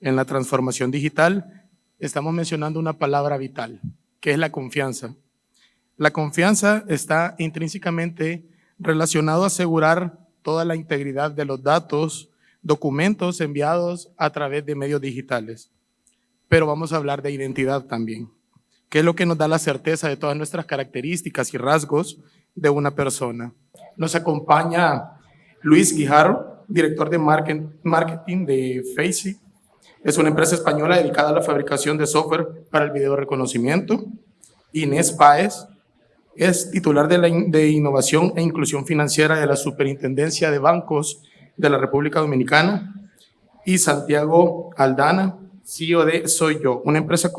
en la transformación digital, estamos mencionando una palabra vital, que es la confianza. La confianza está intrínsecamente relacionado a asegurar toda la integridad de los datos, documentos enviados a través de medios digitales. Pero vamos a hablar de identidad también, que es lo que nos da la certeza de todas nuestras características y rasgos de una persona. Nos acompaña Luis Guijarro, director de marketing de Facey. Es una empresa española dedicada a la fabricación de software para el video reconocimiento. Inés Páez es titular de Innovación e Inclusión Financiera de la Superintendencia de Bancos de la República Dominicana. Y Santiago Aldana, CEO de Soy Yo, una empresa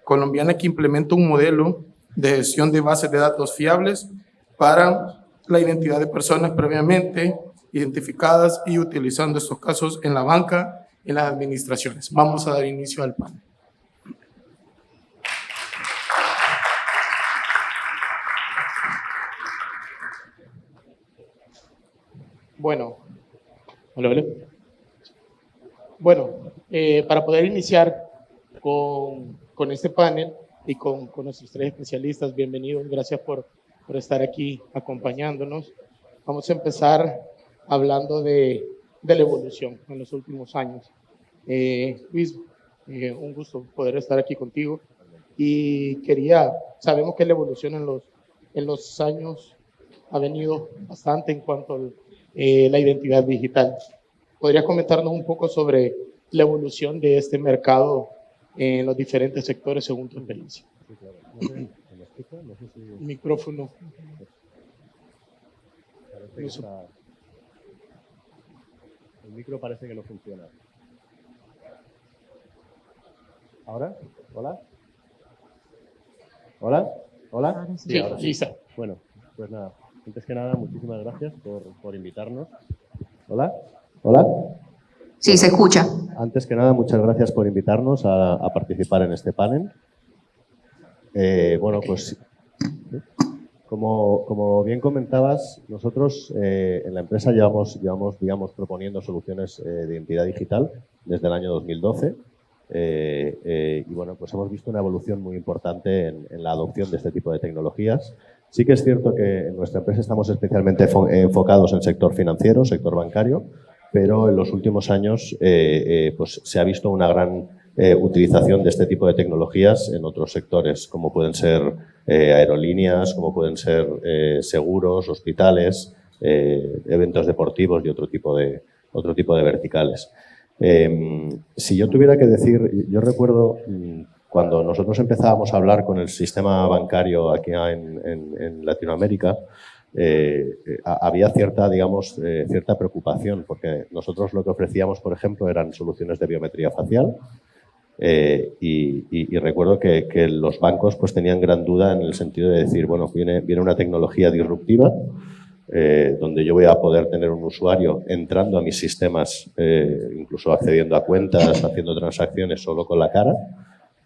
colombiana que implementa un modelo de gestión de bases de datos fiables para la identidad de personas previamente identificadas y utilizando estos casos en la banca y en las administraciones. Vamos a dar inicio al panel. Bueno, hola. Bueno, para poder iniciar con este panel y con nuestros tres especialistas, bienvenidos, gracias por estar aquí acompañándonos. Vamos a empezar hablando de la evolución en los últimos años. Luis, un gusto poder estar aquí contigo y sabemos que la evolución en los años ha venido bastante en cuanto a la identidad digital. ¿Podrías comentarnos un poco sobre la evolución de este mercado en los diferentes sectores según tu experiencia? Sí, claro. No sé si... Micrófono. El micro parece que no funciona. ¿Ahora? ¿Hola? ¿Hola? ¿Hola? Sí, ahora sí. Lisa. Bueno, pues nada. Antes que nada, muchísimas gracias por invitarnos. ¿Hola? ¿Hola? Sí, se escucha. Antes que nada, muchas gracias por invitarnos a participar en este panel. Bueno, pues como bien comentabas, nosotros en la empresa llevamos digamos, proponiendo soluciones de identidad digital desde el año 2012 y bueno, pues hemos visto una evolución muy importante en la adopción de este tipo de tecnologías. Sí que es cierto que en nuestra empresa estamos especialmente enfocados en el sector financiero, sector bancario, pero en los últimos años pues se ha visto una gran utilización de este tipo de tecnologías en otros sectores, como pueden ser aerolíneas, como pueden ser seguros, hospitales, eventos deportivos y otro tipo de verticales. Si yo tuviera que decir, yo recuerdo cuando nosotros empezábamos a hablar con el sistema bancario aquí en Latinoamérica, había cierta preocupación, porque nosotros lo que ofrecíamos, por ejemplo, eran soluciones de biometría facial y recuerdo que los bancos pues tenían gran duda en el sentido de decir, bueno, viene una tecnología disruptiva donde yo voy a poder tener un usuario entrando a mis sistemas, incluso accediendo a cuentas, haciendo transacciones solo con la cara.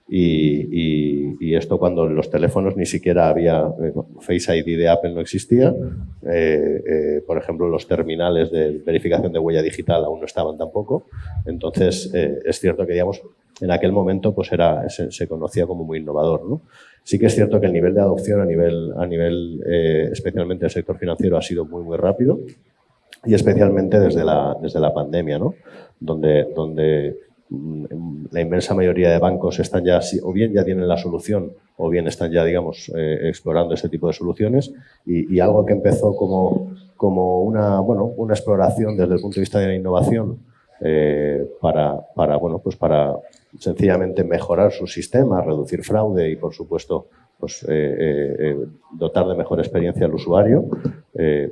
Y esto cuando en los teléfonos ni siquiera había Face ID de Apple, no existía. Por ejemplo, los terminales de verificación de huella digital aún no estaban tampoco. Entonces, es cierto que, digamos, en aquel momento pues se conocía como muy innovador, ¿no? Sí que es cierto que el nivel de adopción a nivel especialmente del sector financiero ha sido muy, muy rápido y especialmente desde la pandemia, ¿no? Donde la inmensa mayoría de bancos están ya, o bien ya tienen la solución, o bien están ya, digamos, explorando ese tipo de soluciones y algo que empezó como una exploración desde el punto de vista de la innovación para sencillamente mejorar su sistema, reducir fraude y, por supuesto, pues, dotar de mejor experiencia al usuario.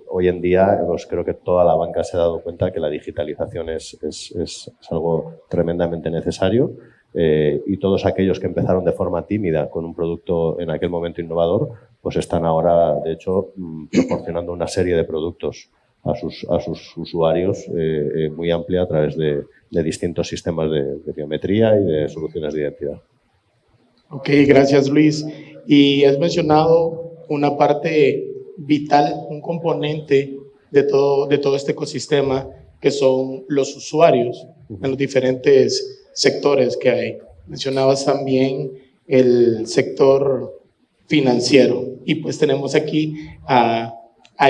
Hoy en día pues, creo que toda la banca se ha dado cuenta que la digitalización es algo tremendamente necesario y todos aquellos que empezaron de forma tímida con un producto en aquel momento innovador pues están ahora, de hecho, proporcionando una serie de productos a sus usuarios muy amplia a través de distintos sistemas de biometría y de soluciones de identidad. Ok, gracias Luis. Y has mencionado una parte vital, un componente de todo este ecosistema que son los usuarios en los diferentes sectores que hay. Mencionabas también el sector financiero y pues tenemos aquí a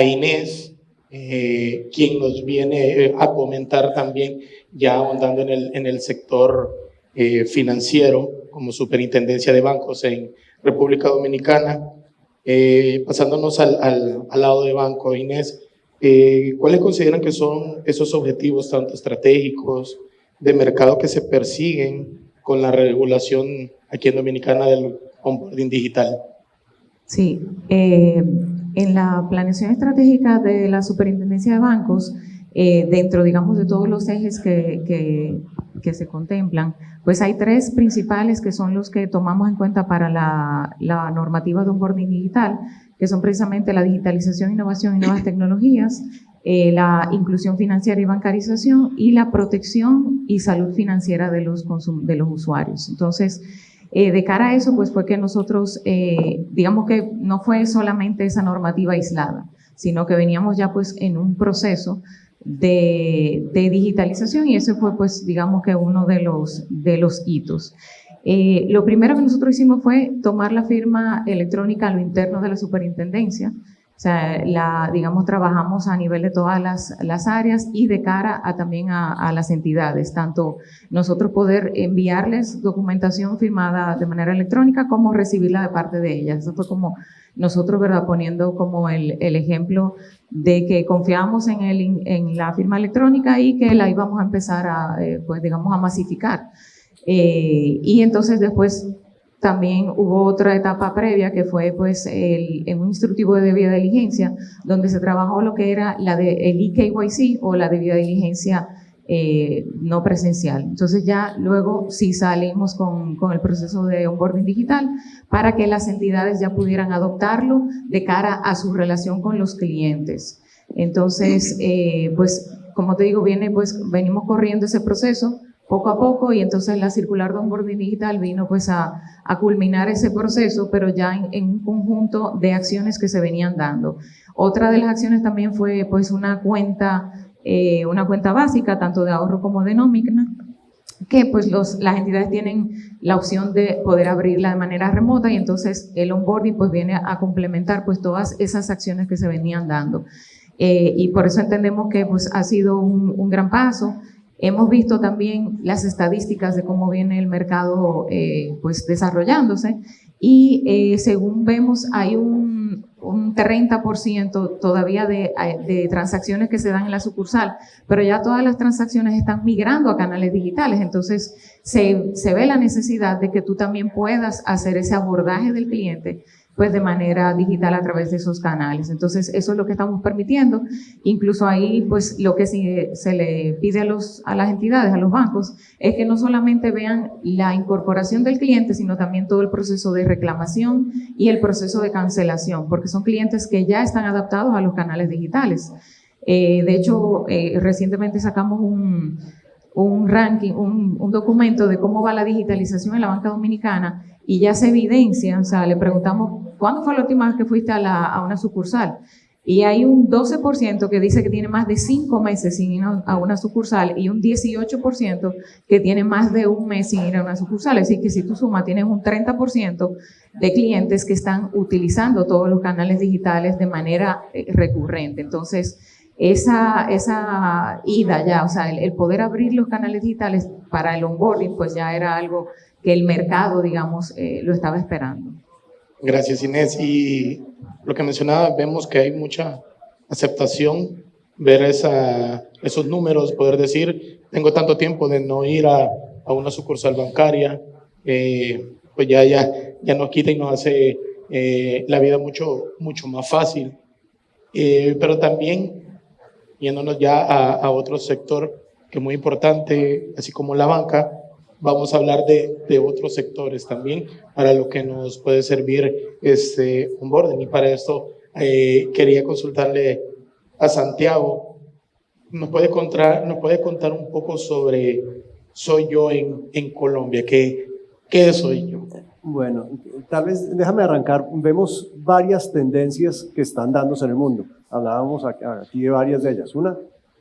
Inés, quien nos viene a comentar también, ya ahondando en el sector financiero como superintendencia de bancos en República Dominicana. Pasándonos al lado de banco, Inés, ¿cuáles consideran que son esos objetivos tanto estratégicos de mercado que se persiguen con la regulación aquí en Dominicana del onboarding digital? Sí, en la planeación estratégica de la Superintendencia de Bancos, dentro, digamos, de todos los ejes que se contemplan, pues hay tres principales que son los que tomamos en cuenta para la normativa de onboarding digital, que son precisamente la digitalización, innovación y nuevas tecnologías, la inclusión financiera y bancarización y la protección y salud financiera de los usuarios. Entonces, de cara a eso, pues fue que nosotros, digamos que no fue solamente esa normativa aislada, sino que veníamos ya pues en un proceso de digitalización y ese fue pues digamos que uno de los hitos. Lo primero que nosotros hicimos fue tomar la firma electrónica a lo interno de la superintendencia. O sea, digamos, trabajamos a nivel de todas las áreas y de cara también a las entidades, tanto nosotros poder enviarles documentación firmada de manera electrónica como recibirla de parte de ellas. Eso fue como nosotros, ¿verdad?, poniendo como el ejemplo de que confiábamos en la firma electrónica y que la íbamos a empezar pues digamos, a masificar. Y entonces después también hubo otra etapa previa que fue pues en un instructivo de debida diligencia donde se trabajó lo que era el eKYC o la debida diligencia no presencial. Entonces ya luego sí salimos con el proceso de onboarding digital para que las entidades ya pudieran adoptarlo de cara a su relación con los clientes. Entonces, pues como te digo, venimos corriendo ese proceso poco a poco y entonces la circular de onboarding digital vino pues a culminar ese proceso, pero ya en un conjunto de acciones que se venían dando. Otra de las acciones también fue pues una cuenta básica, tanto de ahorro como de nómina, que pues las entidades tienen la opción de poder abrirla de manera remota y entonces el onboarding pues viene a complementar pues todas esas acciones que se venían dando. Y por eso entendemos que pues ha sido un gran paso. Hemos visto también las estadísticas de cómo viene el mercado pues desarrollándose y según vemos hay un 30% todavía de transacciones que se dan en la sucursal, pero ya todas las transacciones están migrando a canales digitales, entonces se ve la necesidad de que tú también puedas hacer ese abordaje del cliente pues de manera digital a través de esos canales. Entonces, eso es lo que estamos permitiendo. Incluso ahí, pues, lo que se le pide a las entidades, a los bancos, es que no solamente vean la incorporación del cliente, sino también todo el proceso de reclamación y el proceso de cancelación, porque son clientes que ya están adaptados a los canales digitales. De hecho, recientemente sacamos un ranking, un documento de cómo va la digitalización en la banca dominicana y ya se evidencia, o sea, le preguntamos, ¿cuándo fue la última vez que fuiste a una sucursal? Y hay un 12% que dice que tiene más de 5 meses sin ir a una sucursal y un 18% que tiene más de un mes sin ir a una sucursal. Es decir, que si tú sumas, tienes un 30% de clientes que están utilizando todos los canales digitales de manera recurrente. Entonces, esa ida ya, o sea, el poder abrir los canales digitales para el onboarding, pues ya era algo que el mercado, digamos, lo estaba esperando. Gracias, Inés. Y lo que mencionaba, vemos que hay mucha aceptación, ver esos números, poder decir, tengo tanto tiempo de no ir a una sucursal bancaria, pues ya nos quita y nos hace la vida mucho más fácil. Pero también, yéndonos ya a otro sector que es muy importante, así como la banca, vamos a hablar de otros sectores también para lo que nos puede servir onboarding. Y para esto quería consultarle a Santiago. ¿Nos puede contar un poco sobre Soy Yo en Colombia? ¿Qué es Soy Yo? Bueno, tal vez déjame arrancar. Vemos varias tendencias que están dándose en el mundo. Hablábamos aquí de varias de ellas. Una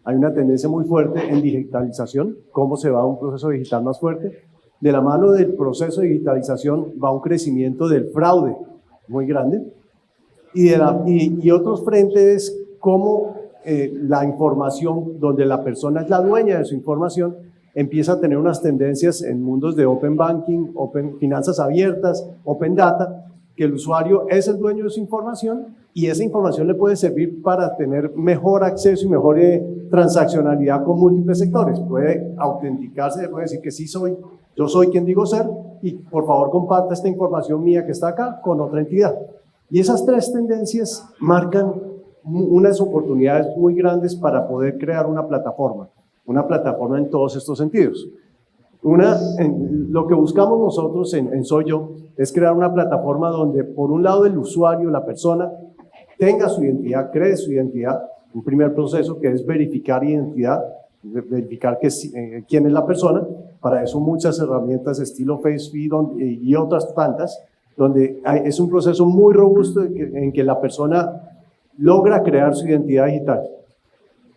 hay una tendencia muy fuerte en digitalización, cómo se va a un proceso digital más fuerte. De la mano del proceso de digitalización va un crecimiento del fraude muy grande. Y otros frentes como la información, donde la persona es la dueña de su información, empieza a tener unas tendencias en mundos de open banking, finanzas abiertas, open data, que el usuario es el dueño de su información y esa información le puede servir para tener mejor acceso y mejor transaccionalidad con múltiples sectores. Puede autenticarse, puede decir que sí soy, yo soy quien digo ser y por favor comparta esta información mía que está acá con otra entidad. Y esas tres tendencias marcan unas oportunidades muy grandes para poder crear una plataforma en todos estos sentidos. Lo que buscamos nosotros en Soy Yo es crear una plataforma donde por un lado el usuario, la persona, tenga su identidad, cree su identidad, un primer proceso que es verificar identidad, verificar quién es la persona. Para eso muchas herramientas estilo FaceFeed y otras tantas, donde es un proceso muy robusto en que la persona logra crear su identidad digital.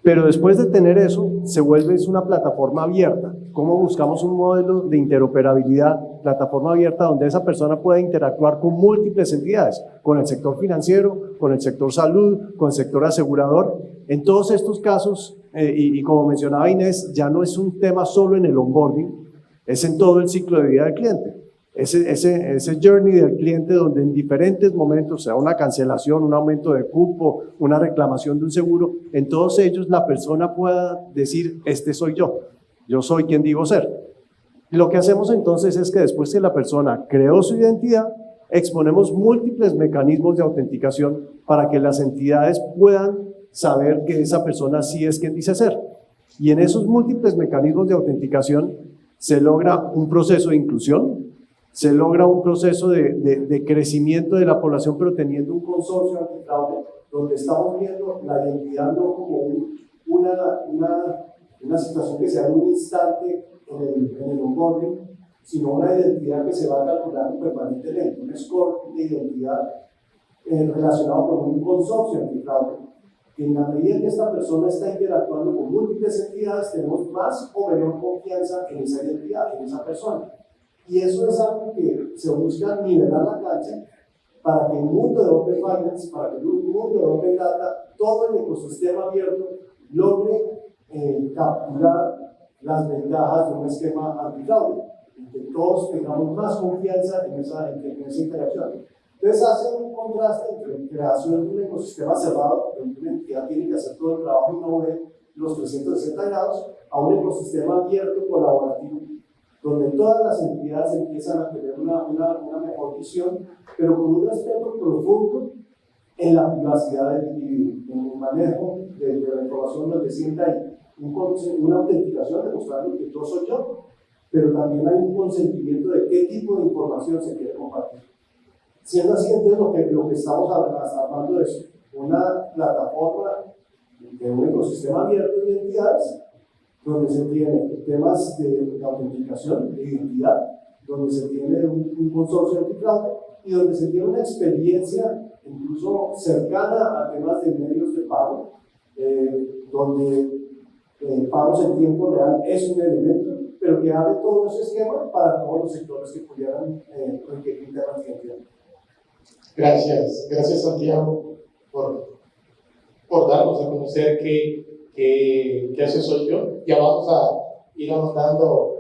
Pero después de tener eso, se vuelve una plataforma abierta. ¿Cómo buscamos un modelo de interoperabilidad, plataforma abierta, donde esa persona pueda interactuar con múltiples entidades, con el sector financiero, con el sector salud, con el sector asegurador? En todos estos casos, y como mencionaba Inés, ya no es un tema solo en el onboarding, es en todo el ciclo de vida del cliente. Ese journey del cliente donde en diferentes momentos, sea una cancelación, un aumento de cupo, una reclamación de un seguro, en todos ellos la persona pueda decir, este soy yo soy quien digo ser. Lo que hacemos entonces es que después que la persona creó su identidad, exponemos múltiples mecanismos de autenticación para que las entidades puedan saber que esa persona sí es quien dice ser. Y en esos múltiples mecanismos de autenticación se logra un proceso de inclusión, se logra un proceso de crecimiento de la población, pero teniendo un consorcio antifraude, donde estamos viendo la identidad no como una situación que sea en un instante en el onboarding, sino una identidad que se va calculando permanentemente, un score de identidad relacionado con un consorcio antifraude. En la medida que esta persona está interactuando con múltiples entidades, tenemos más o menor confianza en esa identidad, en esa persona. Y eso es algo que se busca nivelar la cancha para que el mundo de Open Finance, para que el mundo de Open Data, todo el ecosistema abierto logre capturar las ventajas de un esquema antifraude, y que todos tengamos más confianza en esa interacción. Entonces hace un contraste entre creación de un ecosistema cerrado, donde una entidad tiene que hacer todo el trabajo y no ve los 360 grados, a un ecosistema abierto, colaborativo, donde todas las entidades empiezan a tener una mejor visión, pero con un respeto profundo en la privacidad del individuo, en el manejo de la información, donde siempre hay una autenticación demostrando que yo soy yo, pero también hay un consentimiento de qué tipo de información se quiere compartir. Siendo así, entonces lo que estamos hablando es una plataforma de un ecosistema abierto de entidades, donde se tiene temas de autenticación, de identidad, donde se tiene un consorcio antifraude y donde se tiene una experiencia incluso cercana a temas de medios de pago, donde pagos en tiempo real es un elemento, pero que abre todo ese esquema para todos los sectores que pudieran requerir temas de identidad. Gracias Santiago por darnos a conocer qué hace Soy Yo. Ya vamos a ir ahondando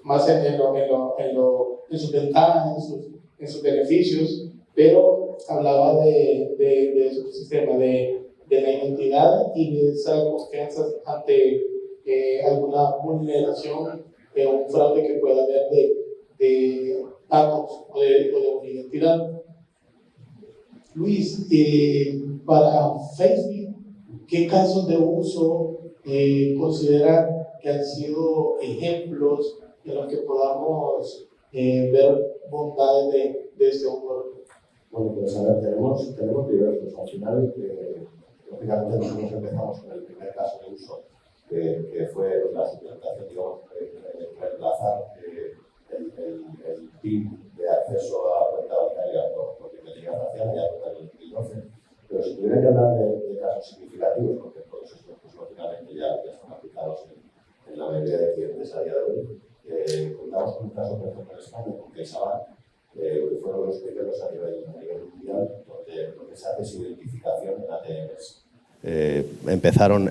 más en sus ventajas, en sus beneficios, pero hablaba de su sistema, de la identidad y de esa confianza ante alguna vulneración o un fraude que pueda haber de datos o de una identidad. Luis, para Facebook, ¿qué casos de uso considera que han sido ejemplos en los que podamos ver bondades de este onboarding? Bueno, pues a ver, tenemos diversos. Al final, lógicamente nosotros empezamos con el primer caso de uso, que fue la suplantación, digamos, reemplazar el PIN de acceso a cuenta bancaria por biometría facial ya en el 2012. Pero si tuviera que hablar de casos significativos, porque todos estos pues, al final pasó, por ejemplo, en España con CaixaBank, que fueron los primeros a nivel mundial, donde lo que se hace es identificación en ATMs.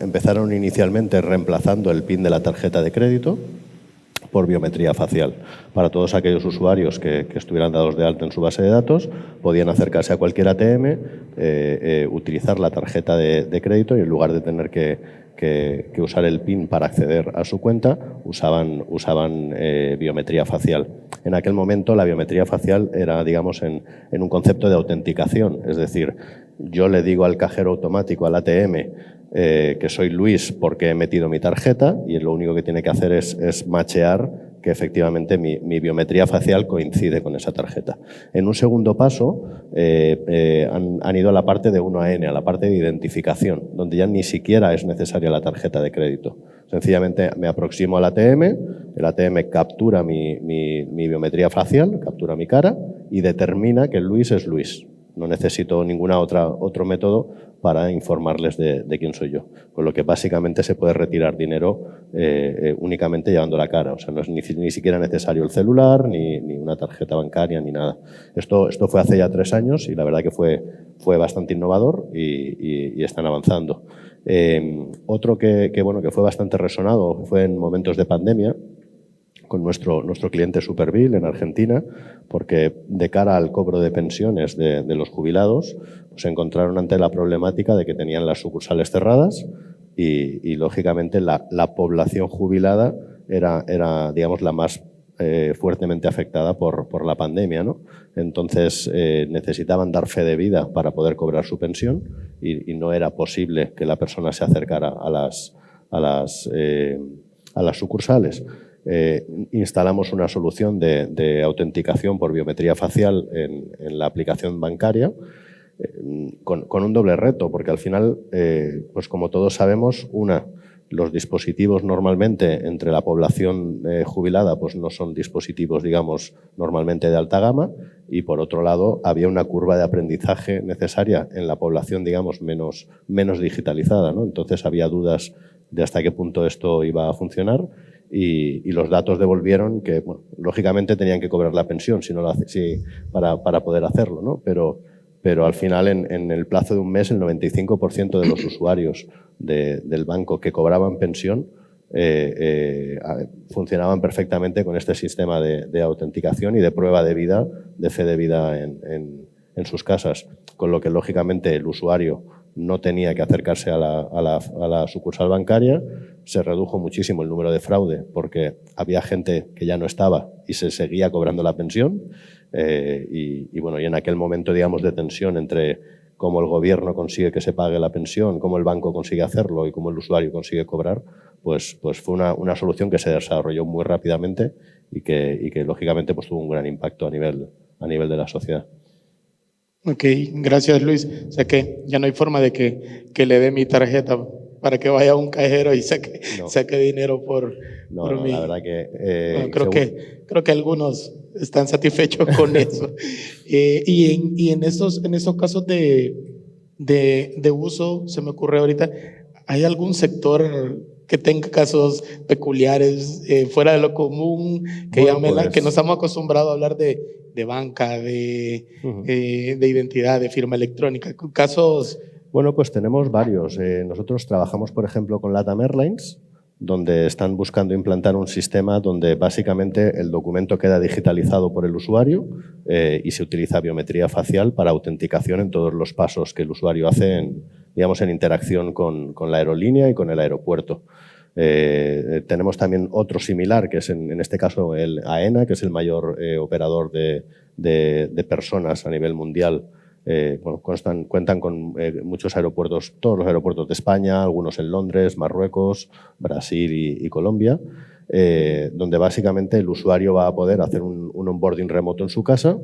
Empezaron inicialmente reemplazando el PIN de la tarjeta de crédito por biometría facial. Para todos aquellos usuarios que estuvieran dados de alta en su base de datos, podían acercarse a cualquier ATM, utilizar la tarjeta de crédito y en lugar de tener que usar el PIN para acceder a su cuenta, usaban biometría facial. En aquel momento la biometría facial era, digamos, en un concepto de autenticación, es decir, yo le digo al cajero automático, al ATM, que soy Luis porque he metido mi tarjeta y lo único que tiene que hacer es machear que efectivamente mi biometría facial coincide con esa tarjeta. En un segundo paso han ido a la parte de 1N, a la parte de identificación, donde ya ni siquiera es necesaria la tarjeta de crédito. Sencillamente me aproximo al ATM, el ATM captura mi biometría facial, captura mi cara y determina que Luis es Luis. No necesito ninguna otro método para informarles de quién soy yo. Con lo que básicamente se puede retirar dinero únicamente llevando la cara. O sea, no es ni siquiera necesario el celular, ni una tarjeta bancaria, ni nada. Esto fue hace ya 3 años y la verdad que fue bastante innovador y están avanzando. Otro que fue bastante resonado fue en momentos de pandemia, con nuestro cliente Superville en Argentina, porque de cara al cobro de pensiones de los jubilados, se encontraron ante la problemática de que tenían las sucursales cerradas y lógicamente, la población jubilada era digamos, la más fuertemente afectada por la pandemia, ¿no? Entonces, necesitaban dar fe de vida para poder cobrar su pensión y no era posible que la persona se acercara a las sucursales. Instalamos una solución de autenticación por biometría facial en la aplicación bancaria con un doble reto, porque al final, pues como todos sabemos, los dispositivos normalmente entre la población jubilada pues no son dispositivos, digamos, normalmente de alta gama y por otro lado había una curva de aprendizaje necesaria en la población, digamos, menos digitalizada, ¿no? Entonces había dudas de hasta qué punto esto iba a funcionar. Y los datos devolvieron que, bueno, lógicamente tenían que cobrar la pensión para poder hacerlo, ¿no? Pero al final, en el plazo de un mes, el 95% de los usuarios del banco que cobraban pensión funcionaban perfectamente con este sistema de autenticación y de prueba de vida, de fe de vida en sus casas, con lo que lógicamente el usuario no tenía que acercarse a la sucursal bancaria. Se redujo muchísimo el número de fraude porque había gente que ya no estaba y se seguía cobrando la pensión y en aquel momento, digamos, de tensión entre cómo el gobierno consigue que se pague la pensión, cómo el banco consigue hacerlo y cómo el usuario consigue cobrar, pues fue una solución que se desarrolló muy rápidamente y que lógicamente pues tuvo un gran impacto a nivel de la sociedad. Ok, gracias Luis. O sea que ya no hay forma de que le dé mi tarjeta para que vaya a un cajero y saque dinero por mí. La verdad que... creo que algunos están satisfechos con eso. Y en estos casos de uso, se me ocurre ahorita, ¿hay algún sector que tenga casos peculiares fuera de lo común, que no estamos acostumbrados a hablar de banca, de identidad, de firma electrónica? Casos... Bueno, pues tenemos varios. Nosotros trabajamos, por ejemplo, con LATAM Airlines, donde están buscando implantar un sistema donde básicamente el documento queda digitalizado por el usuario y se utiliza biometría facial para autenticación en todos los pasos que el usuario hace en interacción con la aerolínea y con el aeropuerto. Tenemos también otro similar, que es en este caso el AENA, que es el mayor operador de personas a nivel mundial. Cuentan con muchos aeropuertos, todos los aeropuertos de España, algunos en Londres, Marruecos, Brasil y Colombia, donde básicamente el usuario va a poder hacer un onboarding remoto en su casa,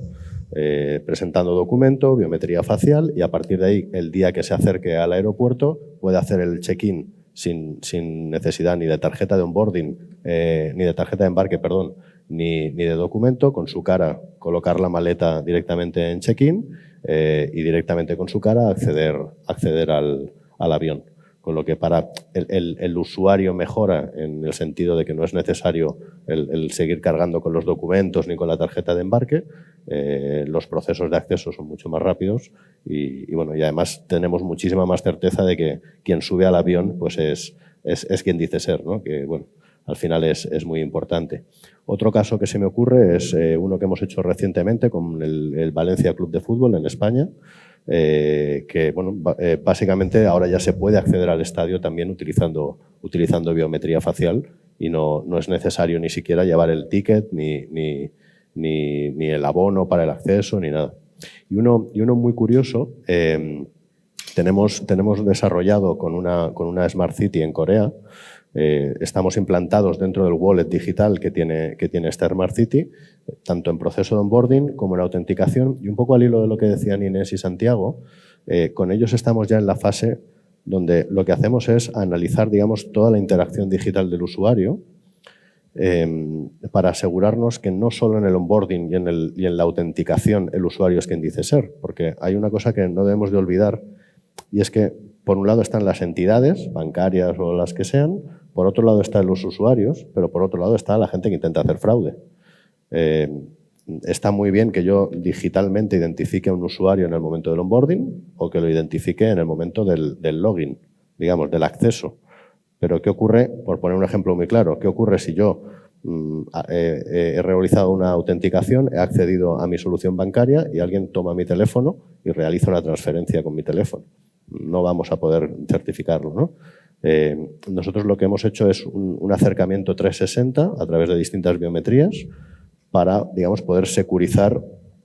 presentando documento, biometría facial y a partir de ahí, el día que se acerque al aeropuerto, puede hacer el check-in sin necesidad ni de tarjeta de onboarding, ni de tarjeta de embarque, perdón, ni de documento, con su cara colocar la maleta directamente en check-in y directamente con su cara acceder al avión. con lo que para el usuario mejora en el sentido de que no es necesario el seguir cargando con los documentos ni con la tarjeta de embarque. Los procesos de acceso son mucho más rápidos y bueno, y además tenemos muchísima más certeza de que quien sube al avión pues es quien dice ser, ¿no? Que bueno, al final es muy importante. Otro caso que se me ocurre es uno que hemos hecho recientemente con el Valencia Club de Fútbol en España, que bueno, básicamente ahora ya se puede acceder al estadio también utilizando biometría facial y no es necesario ni siquiera llevar el ticket ni el abono para el acceso ni nada. Y uno muy curioso, tenemos desarrollado con una Smart City en Corea. Estamos implantados dentro del wallet digital que tiene esta Smart City, tanto en proceso de onboarding como en autenticación. Y un poco al hilo de lo que decían Inés y Santiago, con ellos estamos ya en la fase donde lo que hacemos es analizar, digamos, toda la interacción digital del usuario para asegurarnos que no solo en el onboarding y en la autenticación el usuario es quien dice ser, porque hay una cosa que no debemos de olvidar y es que por un lado están las entidades bancarias o las que sean, por otro lado están los usuarios, pero por otro lado está la gente que intenta hacer fraude. Está muy bien que yo digitalmente identifique a un usuario en el momento del onboarding o que lo identifique en el momento del login, digamos, del acceso. Pero ¿qué ocurre? Por poner un ejemplo muy claro, ¿qué ocurre si yo he realizado una autenticación, he accedido a mi solución bancaria y alguien toma mi teléfono y realiza una transferencia con mi teléfono? No vamos a poder certificarlo, ¿no? Nosotros lo que hemos hecho es un acercamiento 360 a través de distintas biometrías para, digamos, poder securizar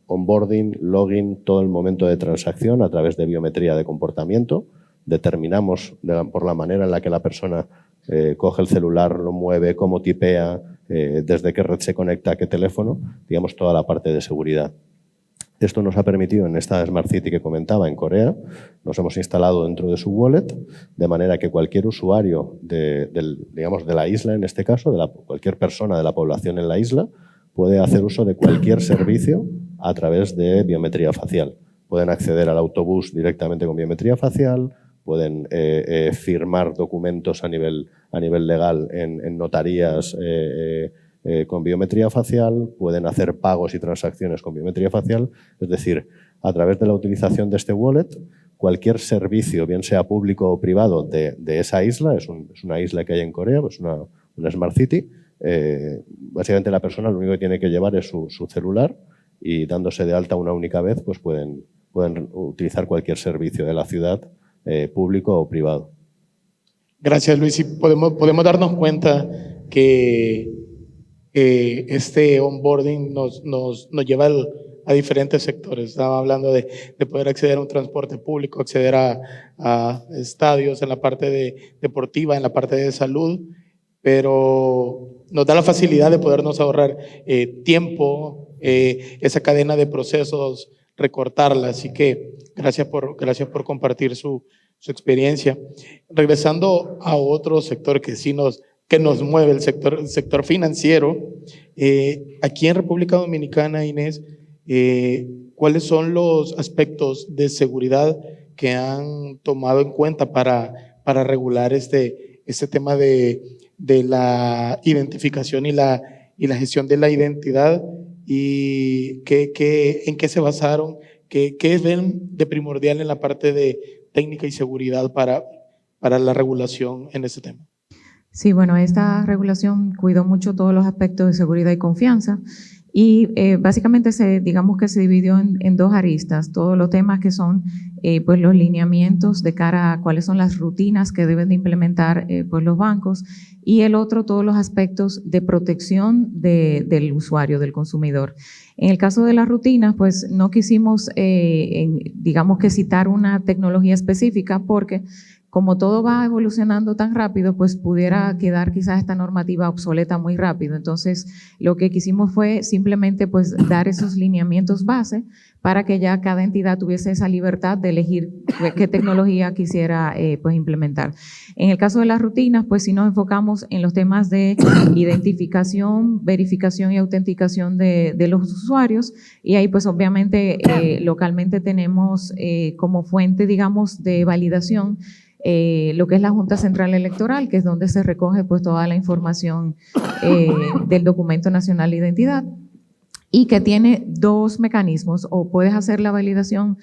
onboarding, login, todo el momento de transacción a través de biometría de comportamiento. Determinamos por la manera en la que la persona coge el celular, lo mueve, cómo tipea, desde qué red se conecta a qué teléfono, digamos, toda la parte de seguridad. Esto nos ha permitido en esta Smart City que comentaba en Corea, nos hemos instalado dentro de su wallet, de manera que cualquier usuario digamos, de la isla, en este caso, cualquier persona de la población en la isla, puede hacer uso de cualquier servicio a través de biometría facial. Pueden acceder al autobús directamente con biometría facial, pueden firmar documentos a nivel legal en notarías con biometría facial, pueden hacer pagos y transacciones con biometría facial. Es decir, a través de la utilización de este wallet, cualquier servicio, bien sea público o privado, de esa isla, es una isla que hay en Corea, pues una Smart City, básicamente la persona lo único que tiene que llevar es su celular y dándose de alta una única vez, pues pueden utilizar cualquier servicio de la ciudad, público o privado. Gracias, Luis. Y podemos darnos cuenta que este onboarding nos lleva a diferentes sectores. Estaba hablando de poder acceder a un transporte público, acceder a estadios en la parte deportiva, en la parte de salud, pero nos da la facilidad de podernos ahorrar tiempo, esa cadena de procesos, recortarla. Así que gracias por compartir su experiencia. Regresando a otro sector que sí nos mueve, el sector financiero, aquí en República Dominicana, Inés, ¿cuáles son los aspectos de seguridad que han tomado en cuenta para regular este tema de la identificación y la gestión de la identidad? ¿Y en qué se basaron? ¿Qué ven de primordial en la parte de técnica y seguridad para la regulación en ese tema? Sí, bueno, esta regulación cuidó mucho todos los aspectos de seguridad y confianza y básicamente digamos que se dividió en dos aristas, todos los temas que son pues los lineamientos de cara a cuáles son las rutinas que deben de implementar pues los bancos y el otro todos los aspectos de protección del usuario, del consumidor. En el caso de las rutinas, pues no quisimos digamos que citar una tecnología específica porque como todo va evolucionando tan rápido, pues pudiera quedar quizás esta normativa obsoleta muy rápido. Entonces, lo que quisimos fue simplemente pues dar esos lineamientos base para que ya cada entidad tuviese esa libertad de elegir qué tecnología quisiera pues implementar. En el caso de las rutinas, pues sí nos enfocamos en los temas de identificación, verificación y autenticación de los usuarios y ahí pues obviamente localmente tenemos como fuente, digamos, de validación lo que es la Junta Central Electoral, que es donde se recoge pues toda la información del Documento Nacional de Identidad, y que tiene dos mecanismos: o puedes hacer la validación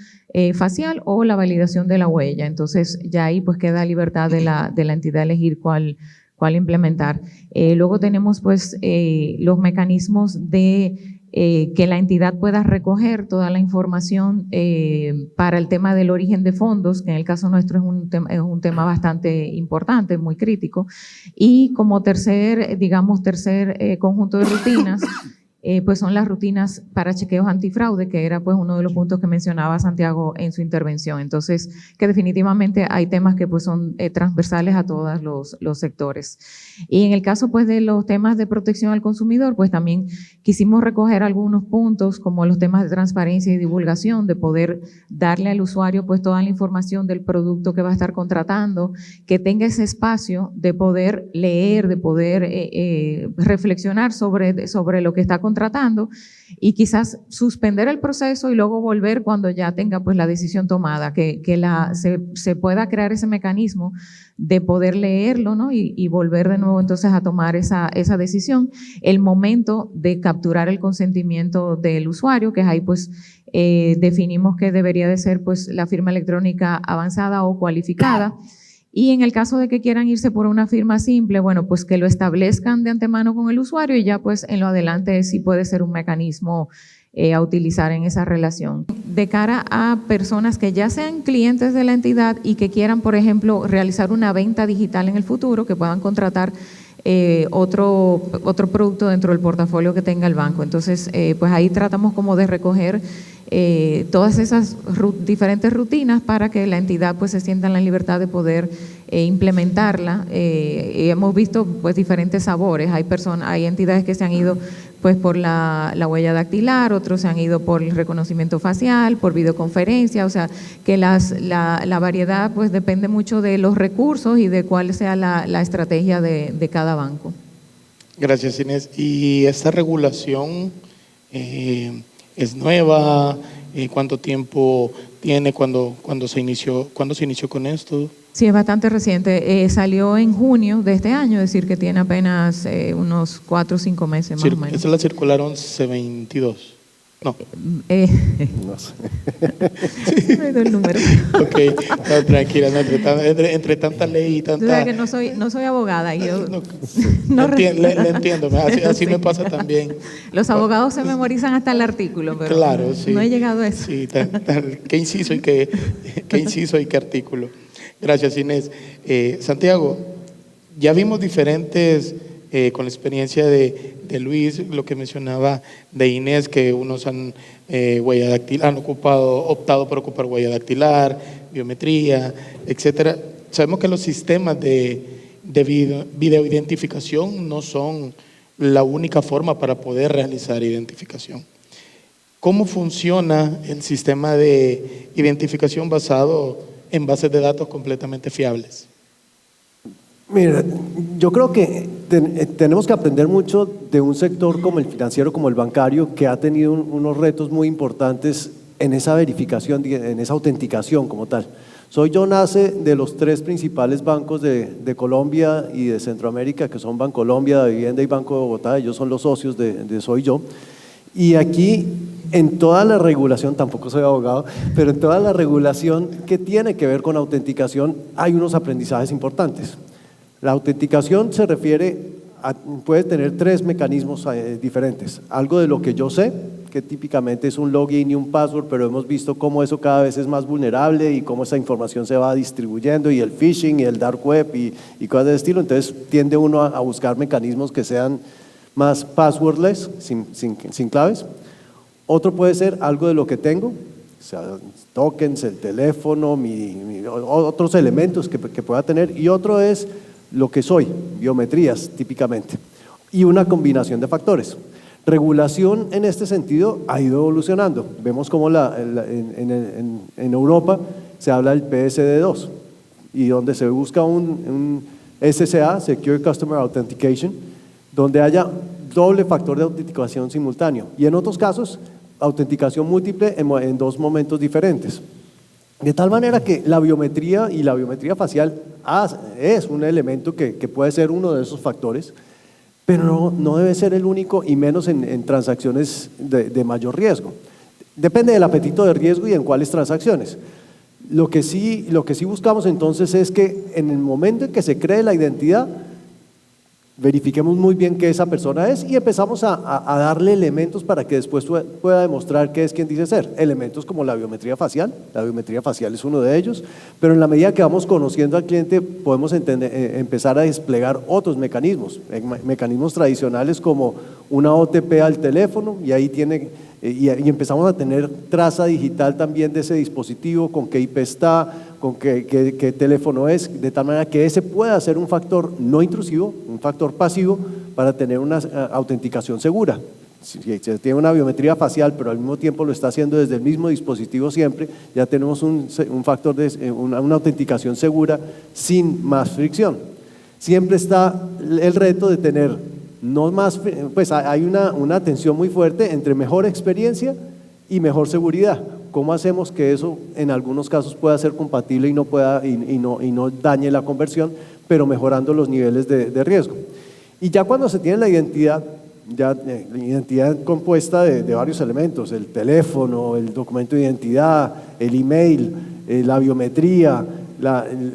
facial o la validación de la huella. Entonces ya ahí pues queda libertad de la entidad elegir cuál implementar. Luego tenemos pues los mecanismos de que la entidad pueda recoger toda la información para el tema del origen de fondos, que en el caso nuestro es un tema bastante importante, muy crítico. Y como tercer conjunto de rutinas, pues son las rutinas para chequeos antifraude, que era pues uno de los puntos que mencionaba Santiago en su intervención. Entonces, que definitivamente hay temas que pues son transversales a todos los sectores. Y en el caso pues de los temas de protección al consumidor, pues también quisimos recoger algunos puntos como los temas de transparencia y divulgación, de poder darle al usuario pues toda la información del producto que va a estar contratando, que tenga ese espacio de poder leer, de poder reflexionar sobre lo que está contratando, y quizás suspender el proceso y luego volver cuando ya tenga pues la decisión tomada, que se pueda crear ese mecanismo de poder leerlo, ¿no? y volver de nuevo entonces a tomar esa decisión. El momento de capturar el consentimiento del usuario, que es ahí pues definimos que debería de ser pues la firma electrónica avanzada o cualificada. Y en el caso de que quieran irse por una firma simple, bueno, pues que lo establezcan de antemano con el usuario, y ya pues en lo adelante sí puede ser un mecanismo a utilizar en esa relación. De cara a personas que ya sean clientes de la entidad y que quieran, por ejemplo, realizar una venta digital en el futuro, que puedan contratar otro producto dentro del portafolio que tenga el banco. Entonces, pues ahí tratamos como de recoger todas esas diferentes rutinas para que la entidad pues se sienta en la libertad de poder implementarla. Hemos visto pues diferentes sabores. Hay entidades que se han ido pues por la huella dactilar, otros se han ido por el reconocimiento facial, por videoconferencia, o sea que la variedad pues depende mucho de los recursos y de cuál sea la estrategia de cada banco. Gracias, Inés. ¿Y esta regulación es nueva? ¿Cuánto tiempo tiene? ¿Cuándo se inició con esto? Sí, es bastante reciente. Salió en junio de este año, es decir, que tiene apenas unos 4 o 5 meses más o menos. Esa es la circular 1122. No. No sé. Sí. Me dio el número. Ok, no, tranquila, no, entre tanta ley y tanta… Tú sabes que no soy abogada. Y yo le entiendo, así me pasa también. Los abogados se memorizan hasta el artículo, pero claro, sí. No he llegado a eso. Sí, ¿qué inciso y qué artículo? Gracias, Inés. Santiago, ya vimos diferentes, con la experiencia de Luis, lo que mencionaba de Inés, que unos han huella dactilar, han optado por ocupar huella dactilar, biometría, etcétera. Sabemos que los sistemas de videoidentificación no son la única forma para poder realizar identificación. ¿Cómo funciona el sistema de identificación basado en bases de datos completamente fiables? Mira, yo creo que tenemos que aprender mucho de un sector como el financiero, como el bancario, que ha tenido unos retos muy importantes en esa verificación, en esa autenticación como tal. Soy nace de los 3 principales bancos de Colombia y de Centroamérica, que son Bancolombia, Davivienda y Banco de Bogotá. Ellos son los socios de Soy Yo. Y aquí, en toda la regulación, tampoco soy abogado, pero en toda la regulación que tiene que ver con autenticación, hay unos aprendizajes importantes. La autenticación se refiere puede tener 3 mecanismos diferentes. Algo de lo que yo sé, que típicamente es un login y un password, pero hemos visto cómo eso cada vez es más vulnerable y cómo esa información se va distribuyendo, y el phishing y el dark web y cosas de estilo. Entonces tiende uno a buscar mecanismos que sean más passwordless, sin claves. Otro puede ser algo de lo que tengo, o sea, tokens, el teléfono, otros elementos que pueda tener. Y otro es lo que soy, biometrías típicamente, y una combinación de factores. Regulación en este sentido ha ido evolucionando. Vemos cómo en Europa se habla del PSD2, y donde se busca un SCA, Secure Customer Authentication, donde haya doble factor de autenticación simultáneo, y en otros casos autenticación múltiple en 2 momentos diferentes. De tal manera que la biometría y la biometría facial es un elemento que puede ser uno de esos factores, pero no debe ser el único y menos en transacciones de mayor riesgo. Depende del apetito de riesgo y en cuáles transacciones. Lo que sí buscamos entonces es que en el momento en que se cree la identidad, verifiquemos muy bien qué esa persona es y empezamos a darle elementos para que después pueda demostrar qué es quien dice ser. Elementos como la biometría facial es uno de ellos, pero en la medida que vamos conociendo al cliente podemos empezar a desplegar otros mecanismos, mecanismos tradicionales como una OTP al teléfono y ahí y empezamos a tener traza digital también de ese dispositivo, con qué IP está, con qué teléfono es, de tal manera que ese pueda ser un factor no intrusivo, un factor pasivo para tener una autenticación segura. Si se tiene una biometría facial, pero al mismo tiempo lo está haciendo desde el mismo dispositivo siempre, ya tenemos un factor de una autenticación segura sin más fricción. Siempre está el reto de tener no más, pues hay una tensión muy fuerte entre mejor experiencia y mejor seguridad. ¿Cómo hacemos que eso en algunos casos pueda ser compatible y no dañe la conversión, pero mejorando los niveles de riesgo? Y ya cuando se tiene la identidad compuesta de varios elementos, el teléfono, el documento de identidad, el email, la biometría,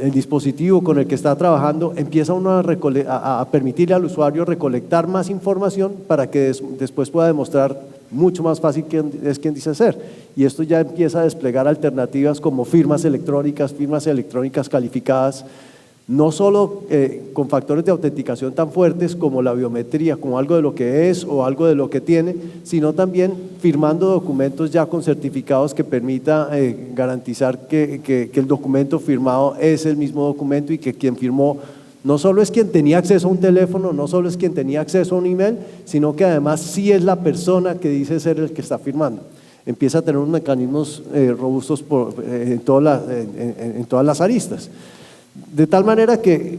el dispositivo con el que está trabajando, empieza uno a permitirle al usuario recolectar más información para que después pueda demostrar mucho más fácil quién es quien dice ser. Y esto ya empieza a desplegar alternativas como firmas electrónicas calificadas, no solo con factores de autenticación tan fuertes como la biometría, como algo de lo que es o algo de lo que tiene, sino también firmando documentos ya con certificados que permita garantizar que el documento firmado es el mismo documento y que quien firmó no solo es quien tenía acceso a un teléfono, no solo es quien tenía acceso a un email, sino que además sí es la persona que dice ser el que está firmando. Empieza a tener unos mecanismos robustos en todas las aristas. De tal manera que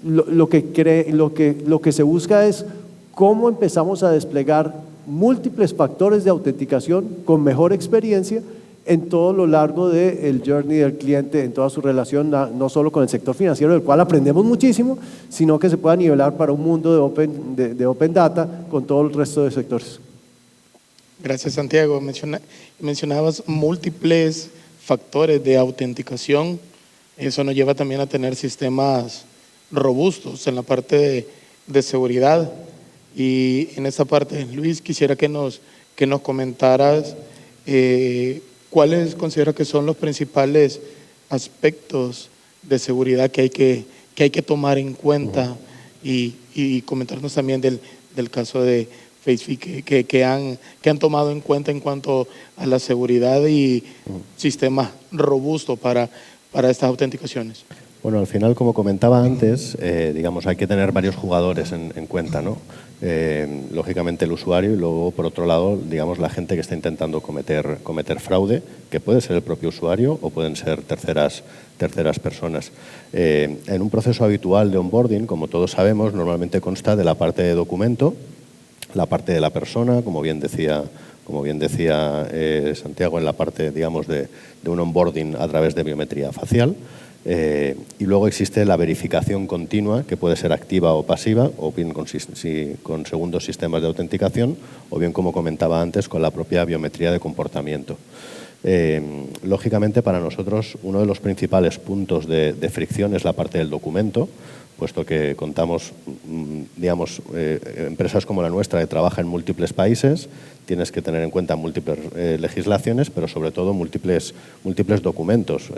lo que se busca es cómo empezamos a desplegar múltiples factores de autenticación con mejor experiencia en todo lo largo del journey del cliente, en toda su relación, no solo con el sector financiero, del cual aprendemos muchísimo, sino que se pueda nivelar para un mundo de open data con todo el resto de sectores. Gracias, Santiago. Mencionabas múltiples factores de autenticación. Eso nos lleva también a tener sistemas robustos en la parte de seguridad. Y en esa parte, Luis, quisiera que nos comentaras cuáles consideras que son los principales aspectos de seguridad que hay que tomar en cuenta y comentarnos también del caso de Facebook que han tomado en cuenta en cuanto a la seguridad y sistemas robustos para estas autenticaciones. Bueno, al final, como comentaba antes, digamos, hay que tener varios jugadores en cuenta, ¿no? Lógicamente el usuario y luego, por otro lado, digamos, la gente que está intentando cometer fraude, que puede ser el propio usuario o pueden ser terceras personas. En un proceso habitual de onboarding, como todos sabemos, normalmente consta de la parte de documento, la parte de la persona, como bien decía Santiago, en la parte, digamos, de un onboarding a través de biometría facial. Y luego existe la verificación continua, que puede ser activa o pasiva, o bien con segundos sistemas de autenticación, o bien, como comentaba antes, con la propia biometría de comportamiento. Lógicamente, para nosotros, uno de los principales puntos de fricción es la parte del documento, puesto que contamos, digamos, empresas como la nuestra que trabaja en múltiples países, tienes que tener en cuenta múltiples legislaciones, pero sobre todo múltiples documentos.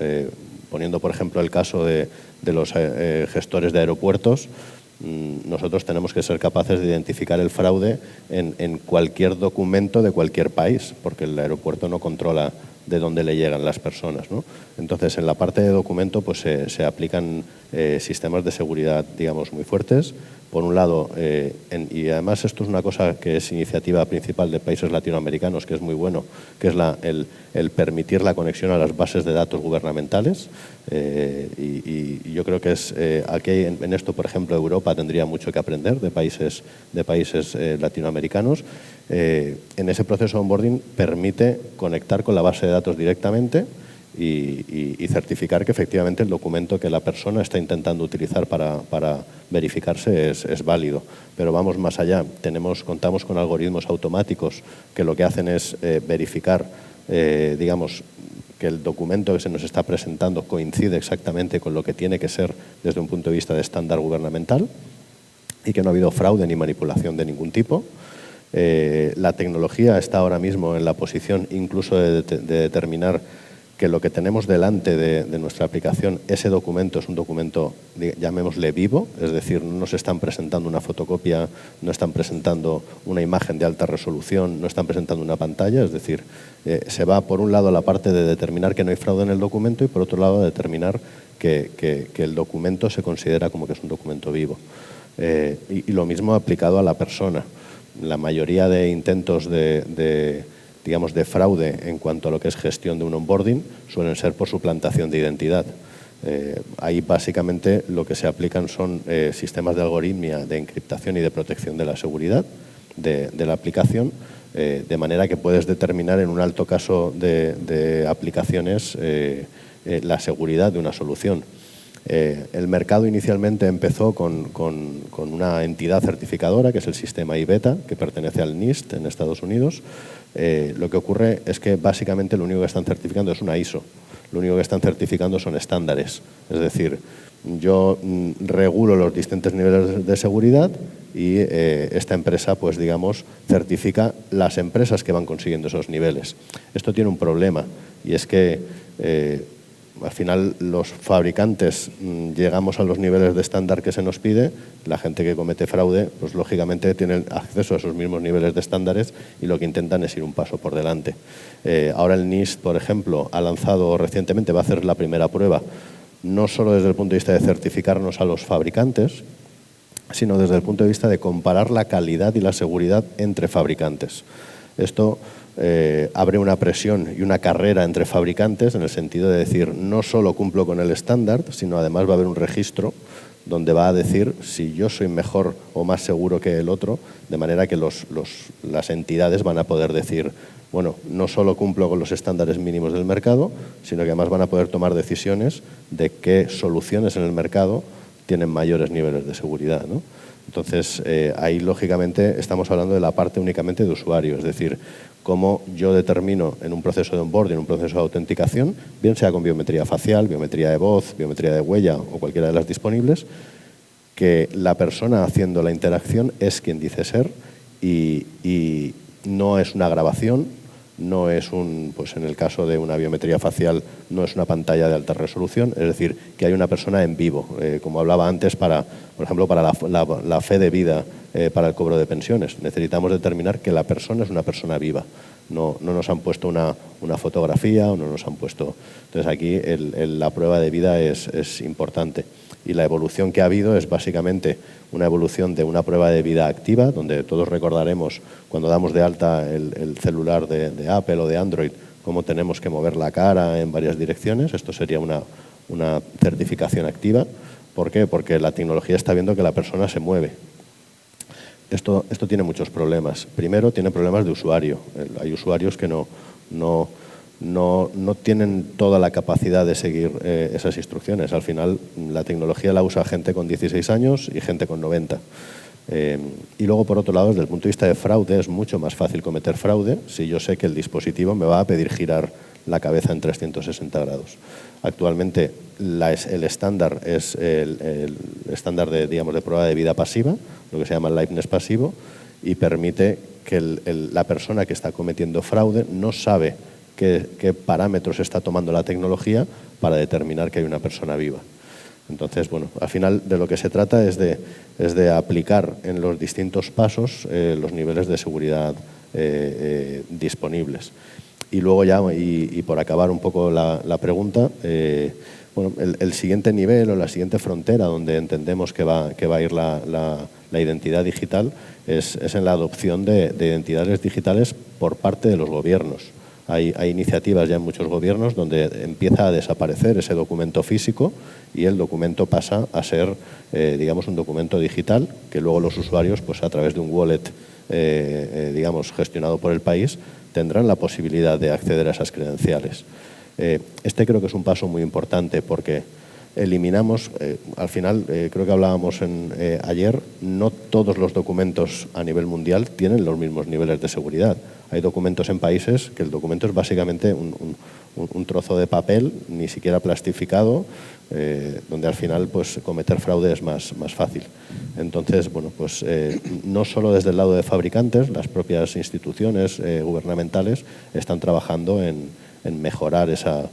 Poniendo, por ejemplo, el caso de los gestores de aeropuertos, nosotros tenemos que ser capaces de identificar el fraude en cualquier documento de cualquier país, porque el aeropuerto no controla de dónde le llegan las personas, ¿no? Entonces, en la parte de documento pues se aplican sistemas de seguridad, digamos, muy fuertes. Por un lado, y además esto es una cosa que es iniciativa principal de países latinoamericanos, que es muy bueno, que es el permitir la conexión a las bases de datos gubernamentales. Y yo creo que aquí en esto, por ejemplo, Europa tendría mucho que aprender de países latinoamericanos. En ese proceso de onboarding permite conectar con la base de datos directamente y certificar que efectivamente el documento que la persona está intentando utilizar para verificarse es válido. Pero vamos más allá. Contamos con algoritmos automáticos que lo que hacen es verificar, digamos, que el documento que se nos está presentando coincide exactamente con lo que tiene que ser desde un punto de vista de estándar gubernamental y que no ha habido fraude ni manipulación de ningún tipo. La tecnología está ahora mismo en la posición incluso de determinar que lo que tenemos delante de nuestra aplicación, ese documento es un documento, llamémosle vivo, es decir, no nos están presentando una fotocopia, no están presentando una imagen de alta resolución, no están presentando una pantalla, es decir, se va por un lado a la parte de determinar que no hay fraude en el documento y por otro lado a determinar que el documento se considera como que es un documento vivo. Y lo mismo aplicado a la persona. La mayoría de intentos digamos, de fraude en cuanto a lo que es gestión de un onboarding suelen ser por suplantación de identidad. Ahí básicamente lo que se aplican son sistemas de algoritmia de encriptación y de protección de la seguridad de la aplicación, de manera que puedes determinar en un alto caso de aplicaciones la seguridad de una solución. El mercado inicialmente empezó con una entidad certificadora, que es el sistema IBETA, que pertenece al NIST en Estados Unidos. Lo que ocurre es que básicamente lo único que están certificando es una ISO. Lo único que están certificando son estándares. Es decir, yo regulo los distintos niveles de seguridad y esta empresa, pues digamos, certifica las empresas que van consiguiendo esos niveles. Esto tiene un problema y es que al final los fabricantes llegamos a los niveles de estándar que se nos pide, la gente que comete fraude pues lógicamente tiene acceso a esos mismos niveles de estándares y lo que intentan es ir un paso por delante. Ahora el NIST, por ejemplo, ha lanzado recientemente, va a hacer la primera prueba, no solo desde el punto de vista de certificarnos a los fabricantes, sino desde el punto de vista de comparar la calidad y la seguridad entre fabricantes. Esto abre una presión y una carrera entre fabricantes en el sentido de decir no solo cumplo con el estándar, sino además va a haber un registro donde va a decir si yo soy mejor o más seguro que el otro, de manera que las entidades van a poder decir, bueno, no solo cumplo con los estándares mínimos del mercado, sino que además van a poder tomar decisiones de qué soluciones en el mercado tienen mayores niveles de seguridad, ¿no? Entonces, ahí lógicamente estamos hablando de la parte únicamente de usuario, es decir, cómo yo determino en un proceso de onboarding, en un proceso de autenticación, bien sea con biometría facial, biometría de voz, biometría de huella o cualquiera de las disponibles, que la persona haciendo la interacción es quien dice ser y no es una grabación, no es pues en el caso de una biometría facial, no es una pantalla de alta resolución, es decir, que hay una persona en vivo, como hablaba antes, por ejemplo, para la fe de vida, para el cobro de pensiones. Necesitamos determinar que la persona es una persona viva. No nos han puesto una fotografía o no nos han puesto... Entonces aquí la prueba de vida es importante. Y la evolución que ha habido es básicamente una evolución de una prueba de vida activa, donde todos recordaremos cuando damos de alta el celular de Apple o de Android, cómo tenemos que mover la cara en varias direcciones. Esto sería una certificación activa. ¿Por qué? Porque la tecnología está viendo que la persona se mueve. Esto tiene muchos problemas. Primero, tiene problemas de usuario. Hay usuarios que no tienen toda la capacidad de seguir esas instrucciones. Al final, la tecnología la usa gente con 16 años y gente con 90. Y luego, por otro lado, desde el punto de vista de fraude, es mucho más fácil cometer fraude si yo sé que el dispositivo me va a pedir girar la cabeza en 360 grados. Actualmente, el estándar es el estándar de prueba de vida pasiva, lo que se llama el liveness pasivo, y permite que la persona que está cometiendo fraude no sabe qué parámetros está tomando la tecnología para determinar que hay una persona viva. Entonces, bueno, al final de lo que se trata es de aplicar en los distintos pasos los niveles de seguridad disponibles. Y luego ya, y por acabar un poco la pregunta, bueno, el siguiente nivel o la siguiente frontera donde entendemos que va a ir la identidad digital es en la adopción de identidades digitales por parte de los gobiernos. Hay iniciativas ya en muchos gobiernos donde empieza a desaparecer ese documento físico y el documento pasa a ser, digamos, un documento digital que luego los usuarios, pues a través de un wallet, digamos, gestionado por el país, tendrán la posibilidad de acceder a esas credenciales. Este creo que es un paso muy importante porque eliminamos, al final, creo que hablábamos ayer, no todos los documentos a nivel mundial tienen los mismos niveles de seguridad. Hay documentos en países que el documento es básicamente un trozo de papel, ni siquiera plastificado, donde al final pues cometer fraude es más fácil. Entonces, bueno, pues no solo desde el lado de fabricantes, las propias instituciones gubernamentales están trabajando en mejorar esa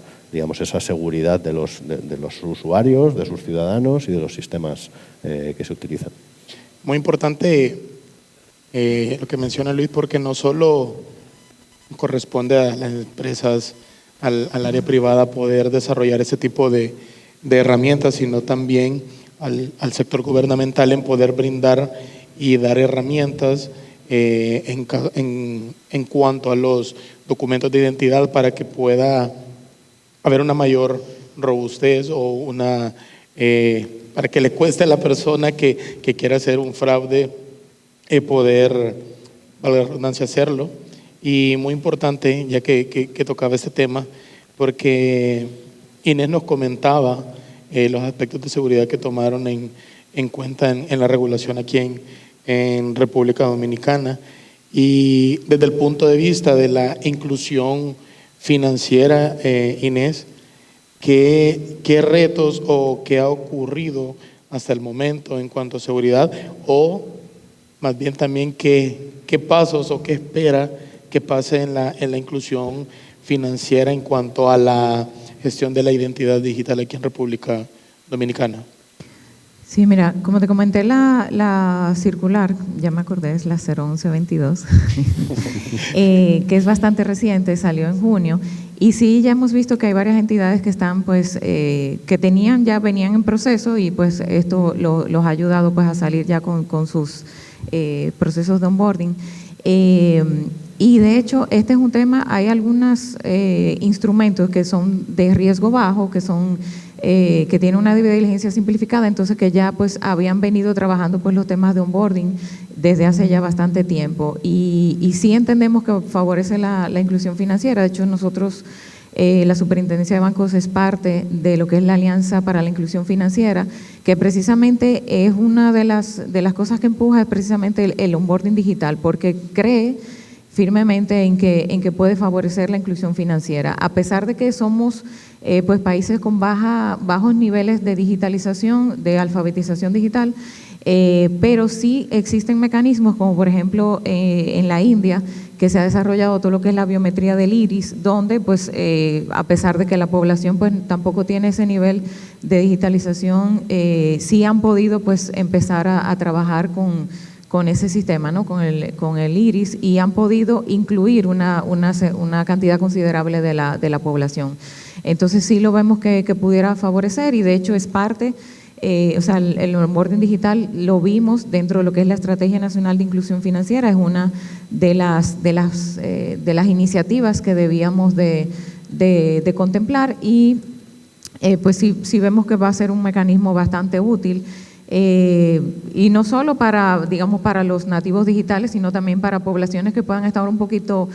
seguridad de los usuarios, de sus ciudadanos y de los sistemas que se utilizan. Muy importante lo que menciona Luis, porque no solo corresponde a las empresas, al área privada poder desarrollar ese tipo de herramientas, sino también al sector gubernamental en poder brindar y dar herramientas en cuanto a los documentos de identidad para que pueda haber una mayor robustez o para que le cueste a la persona que quiera hacer un fraude poder, valga la redundancia, hacerlo. Y muy importante, ya que tocaba este tema, porque Inés nos comentaba los aspectos de seguridad que tomaron en cuenta en la regulación aquí en República Dominicana. Y desde el punto de vista de la inclusión financiera, Inés, ¿qué retos o qué ha ocurrido hasta el momento en cuanto a seguridad? O más bien también qué pasos o qué espera que pase en la inclusión financiera en cuanto a la gestión de la identidad digital aquí en República Dominicana. Sí, mira, como te comenté, la circular, ya me acordé, es la 01122, que es bastante reciente, salió en junio, y sí, ya hemos visto que hay varias entidades que están, pues, que venían en proceso, y pues esto los ha ayudado pues a salir ya con sus procesos de onboarding. Y de hecho, este es un tema, hay algunos instrumentos que son de riesgo bajo, que son que tienen una diligencia simplificada, entonces que ya pues habían venido trabajando pues los temas de onboarding desde hace ya bastante tiempo y sí entendemos que favorece la inclusión financiera. De hecho, nosotros, la Superintendencia de Bancos es parte de lo que es la Alianza para la Inclusión Financiera, que precisamente es una de las cosas que empuja es precisamente el onboarding digital, porque cree firmemente en que puede favorecer la inclusión financiera, a pesar de que somos pues países con bajos niveles de digitalización, de alfabetización digital, pero sí existen mecanismos como por ejemplo en la India, que se ha desarrollado todo lo que es la biometría del iris, donde pues a pesar de que la población pues tampoco tiene ese nivel de digitalización, sí han podido pues empezar a trabajar con ese sistema, ¿no? con el iris, y han podido incluir una cantidad considerable de la población. Entonces sí lo vemos que pudiera favorecer, y de hecho es parte, el onboarding digital lo vimos dentro de lo que es la Estrategia Nacional de Inclusión Financiera, es una de las iniciativas que debíamos de contemplar, y pues sí vemos que va a ser un mecanismo bastante útil. Y no solo para los nativos digitales, sino también para poblaciones que puedan estar un poquito,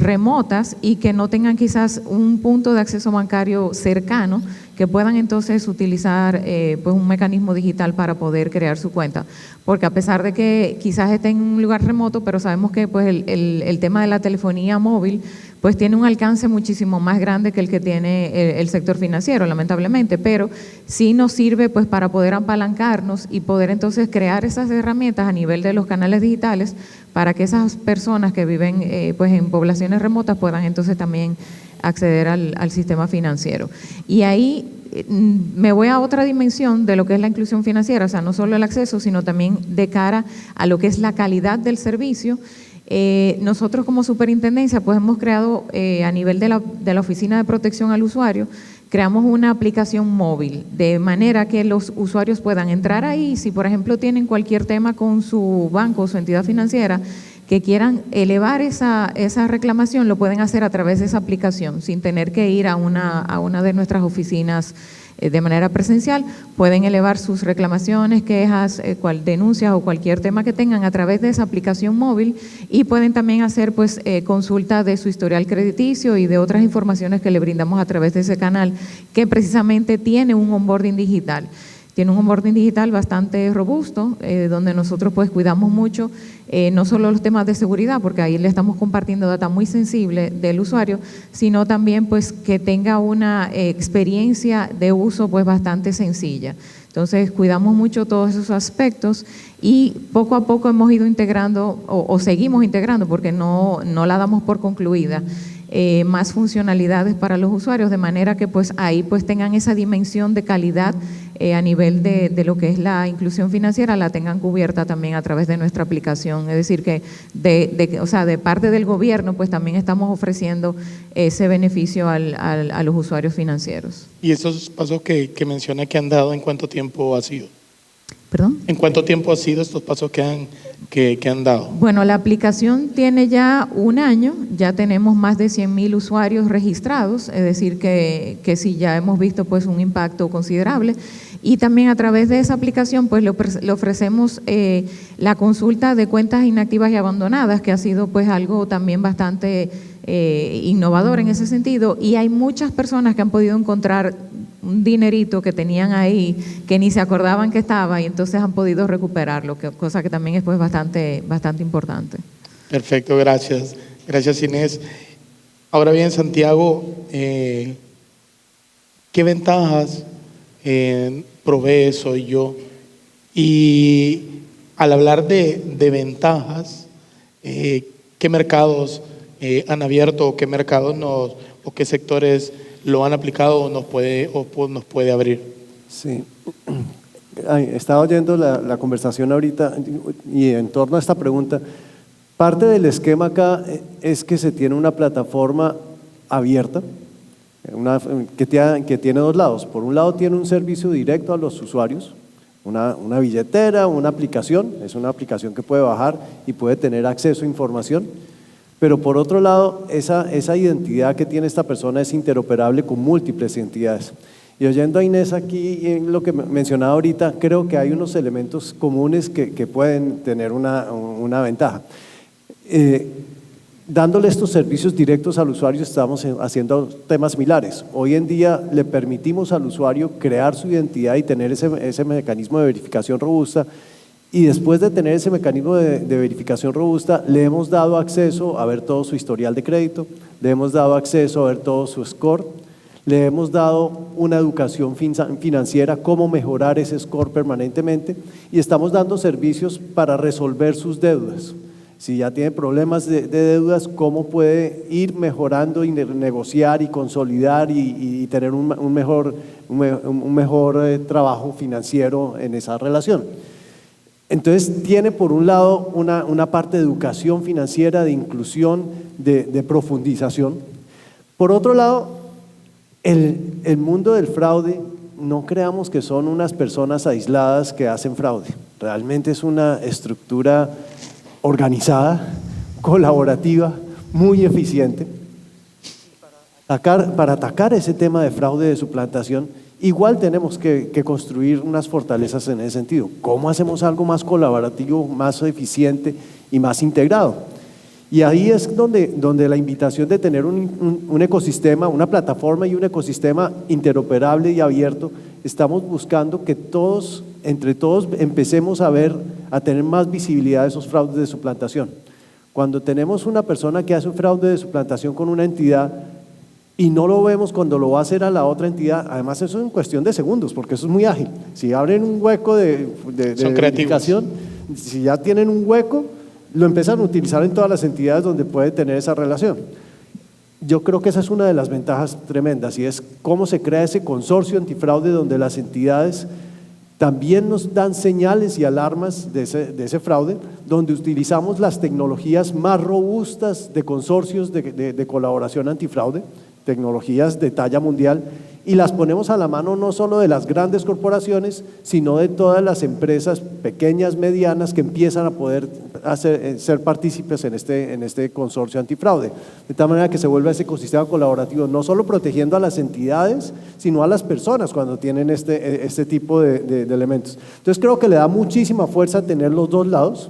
remotas y que no tengan quizás un punto de acceso bancario cercano, que puedan entonces utilizar pues un mecanismo digital para poder crear su cuenta. Porque a pesar de que quizás esté en un lugar remoto, pero sabemos que pues el tema de la telefonía móvil pues tiene un alcance muchísimo más grande que el que tiene el sector financiero, lamentablemente, pero sí nos sirve pues para poder apalancarnos y poder entonces crear esas herramientas a nivel de los canales digitales para que esas personas que viven pues en poblaciones remotas puedan entonces también acceder al sistema financiero. Y ahí me voy a otra dimensión de lo que es la inclusión financiera, o sea, no solo el acceso, sino también de cara a lo que es la calidad del servicio. Nosotros como superintendencia pues hemos creado a nivel de la Oficina de Protección al Usuario, creamos una aplicación móvil, de manera que los usuarios puedan entrar ahí, si por ejemplo tienen cualquier tema con su banco o su entidad financiera, que quieran elevar esa reclamación, lo pueden hacer a través de esa aplicación, sin tener que ir a una de nuestras oficinas de manera presencial, pueden elevar sus reclamaciones, quejas, denuncias o cualquier tema que tengan a través de esa aplicación móvil, y pueden también hacer pues consulta de su historial crediticio y de otras informaciones que le brindamos a través de ese canal, que precisamente tiene un onboarding digital. Tiene un onboarding digital bastante robusto, donde nosotros pues cuidamos mucho no solo los temas de seguridad, porque ahí le estamos compartiendo data muy sensible del usuario, sino también pues que tenga una experiencia de uso pues bastante sencilla. Entonces cuidamos mucho todos esos aspectos y poco a poco hemos ido integrando o seguimos integrando, porque no la damos por concluida, más funcionalidades para los usuarios, de manera que pues ahí pues tengan esa dimensión de calidad a nivel de lo que es la inclusión financiera, la tengan cubierta también a través de nuestra aplicación. Es decir, que de parte del gobierno pues también estamos ofreciendo ese beneficio a los usuarios financieros. ¿Y esos pasos que menciona que han dado, en cuánto tiempo ha sido? ¿Perdón? ¿En cuánto tiempo han sido estos pasos que han dado? Bueno, la aplicación tiene ya un año, ya tenemos más de 100,000 usuarios registrados, es decir que sí, ya hemos visto pues un impacto considerable, y también a través de esa aplicación pues le ofrecemos la consulta de cuentas inactivas y abandonadas, que ha sido pues algo también bastante innovador en ese sentido, y hay muchas personas que han podido encontrar un dinerito que tenían ahí que ni se acordaban que estaba, y entonces han podido recuperarlo, cosa que también es pues bastante importante. Perfecto, gracias. Gracias, Inés. Ahora bien, Santiago, ¿qué ventajas provee Soy Yo? Y al hablar de ventajas, ¿qué mercados han abierto, o qué mercados o qué sectores lo han aplicado o nos puede abrir? Sí, estaba oyendo la conversación ahorita y en torno a esta pregunta, parte del esquema acá es que se tiene una plataforma abierta, que tiene dos lados. Por un lado tiene un servicio directo a los usuarios, una billetera, una aplicación, es una aplicación que puede bajar y puede tener acceso a información. Pero por otro lado, esa identidad que tiene esta persona es interoperable con múltiples entidades. Y oyendo a Inés aquí en lo que mencionaba ahorita, creo que hay unos elementos comunes que pueden tener una ventaja. Dándole estos servicios directos al usuario, estamos haciendo temas similares. Hoy en día le permitimos al usuario crear su identidad y tener ese mecanismo de verificación robusta. Y después de tener ese mecanismo de verificación robusta, le hemos dado acceso a ver todo su historial de crédito, le hemos dado acceso a ver todo su score, le hemos dado una educación financiera, cómo mejorar ese score permanentemente, y estamos dando servicios para resolver sus deudas. Si ya tiene problemas de deudas, cómo puede ir mejorando y negociar y consolidar y tener un mejor trabajo financiero en esa relación. Entonces tiene por un lado una parte de educación financiera, de inclusión, de profundización. Por otro lado, el mundo del fraude, no creamos que son unas personas aisladas que hacen fraude. Realmente es una estructura organizada, colaborativa, muy eficiente. Para atacar ese tema de fraude, de suplantación, igual tenemos que construir unas fortalezas en ese sentido. ¿Cómo hacemos algo más colaborativo, más eficiente y más integrado? Y ahí es donde la invitación de tener un ecosistema, una plataforma y un ecosistema interoperable y abierto, estamos buscando que entre todos empecemos a tener más visibilidad de esos fraudes de suplantación. Cuando tenemos una persona que hace un fraude de suplantación con una entidad, y no lo vemos cuando lo va a hacer a la otra entidad, además eso es en cuestión de segundos, porque eso es muy ágil. Si abren un hueco de verificación, si ya tienen un hueco, lo empiezan a utilizar en todas las entidades donde puede tener esa relación. Yo creo que esa es una de las ventajas tremendas, y es cómo se crea ese consorcio antifraude donde las entidades también nos dan señales y alarmas de ese fraude, donde utilizamos las tecnologías más robustas de consorcios de colaboración antifraude, tecnologías de talla mundial, y las ponemos a la mano no solo de las grandes corporaciones, sino de todas las empresas pequeñas, medianas, que empiezan a poder ser partícipes en este consorcio antifraude, de tal manera que se vuelva ese ecosistema colaborativo, no solo protegiendo a las entidades, sino a las personas cuando tienen este tipo de elementos. Entonces creo que le da muchísima fuerza tener los dos lados,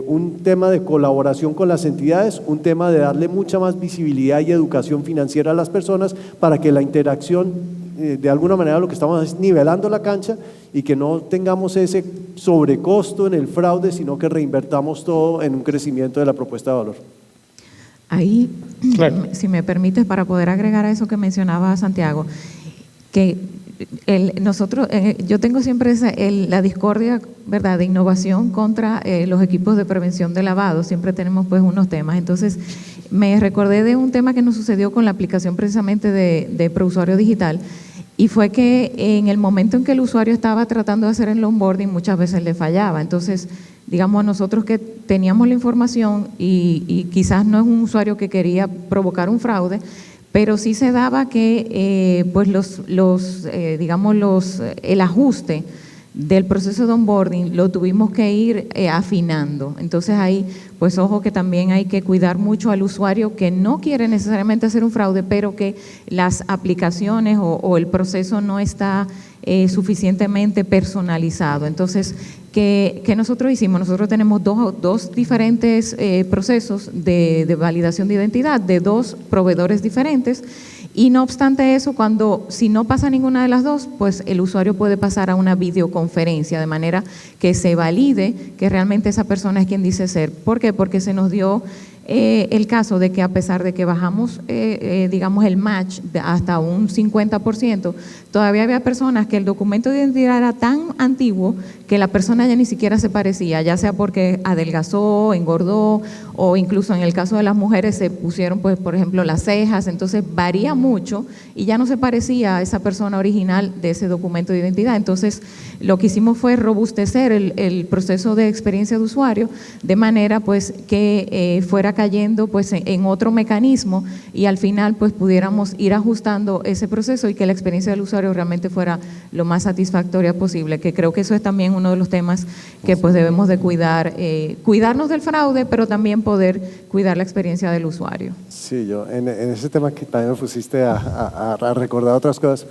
un tema de colaboración con las entidades, un tema de darle mucha más visibilidad y educación financiera a las personas para que la interacción, de alguna manera lo que estamos es nivelando la cancha y que no tengamos ese sobrecosto en el fraude, sino que reinvertamos todo en un crecimiento de la propuesta de valor. Ahí, Claro. si me permites, para poder agregar a eso que mencionaba Santiago, que yo tengo siempre la discordia, ¿verdad?, de innovación contra los equipos de prevención de lavado. Siempre tenemos pues unos temas. Entonces, me recordé de un tema que nos sucedió con la aplicación precisamente de ProUsuario Digital, y fue que en el momento en que el usuario estaba tratando de hacer el onboarding, muchas veces le fallaba. Entonces, digamos, nosotros que teníamos la información y quizás no es un usuario que quería provocar un fraude, pero sí se daba que pues el ajuste del proceso de onboarding lo tuvimos que ir afinando. Entonces ahí, pues ojo que también hay que cuidar mucho al usuario que no quiere necesariamente hacer un fraude, pero que las aplicaciones o el proceso no está suficientemente personalizado. Entonces, ¿qué nosotros hicimos? Nosotros tenemos dos diferentes procesos de validación de identidad de dos proveedores diferentes, y no obstante eso, si no pasa ninguna de las dos, pues el usuario puede pasar a una videoconferencia, de manera que se valide que realmente esa persona es quien dice ser. ¿Por qué? Porque se nos dio el caso de que a pesar de que bajamos, digamos, el match hasta un 50%, todavía había personas que el documento de identidad era tan antiguo que la persona ya ni siquiera se parecía, ya sea porque adelgazó, engordó, o incluso en el caso de las mujeres se pusieron, pues, por ejemplo, las cejas. Entonces varía mucho y ya no se parecía a esa persona original de ese documento de identidad. Entonces lo que hicimos fue robustecer el proceso de experiencia de usuario, de manera pues que fuera cayendo pues en otro mecanismo, y al final pues pudiéramos ir ajustando ese proceso y que la experiencia del usuario realmente fuera lo más satisfactoria posible, que creo que eso es también uno de los temas que pues debemos de cuidar, cuidarnos del fraude, pero también poder cuidar la experiencia del usuario. Sí, yo en ese tema que también me pusiste a recordar otras cosas.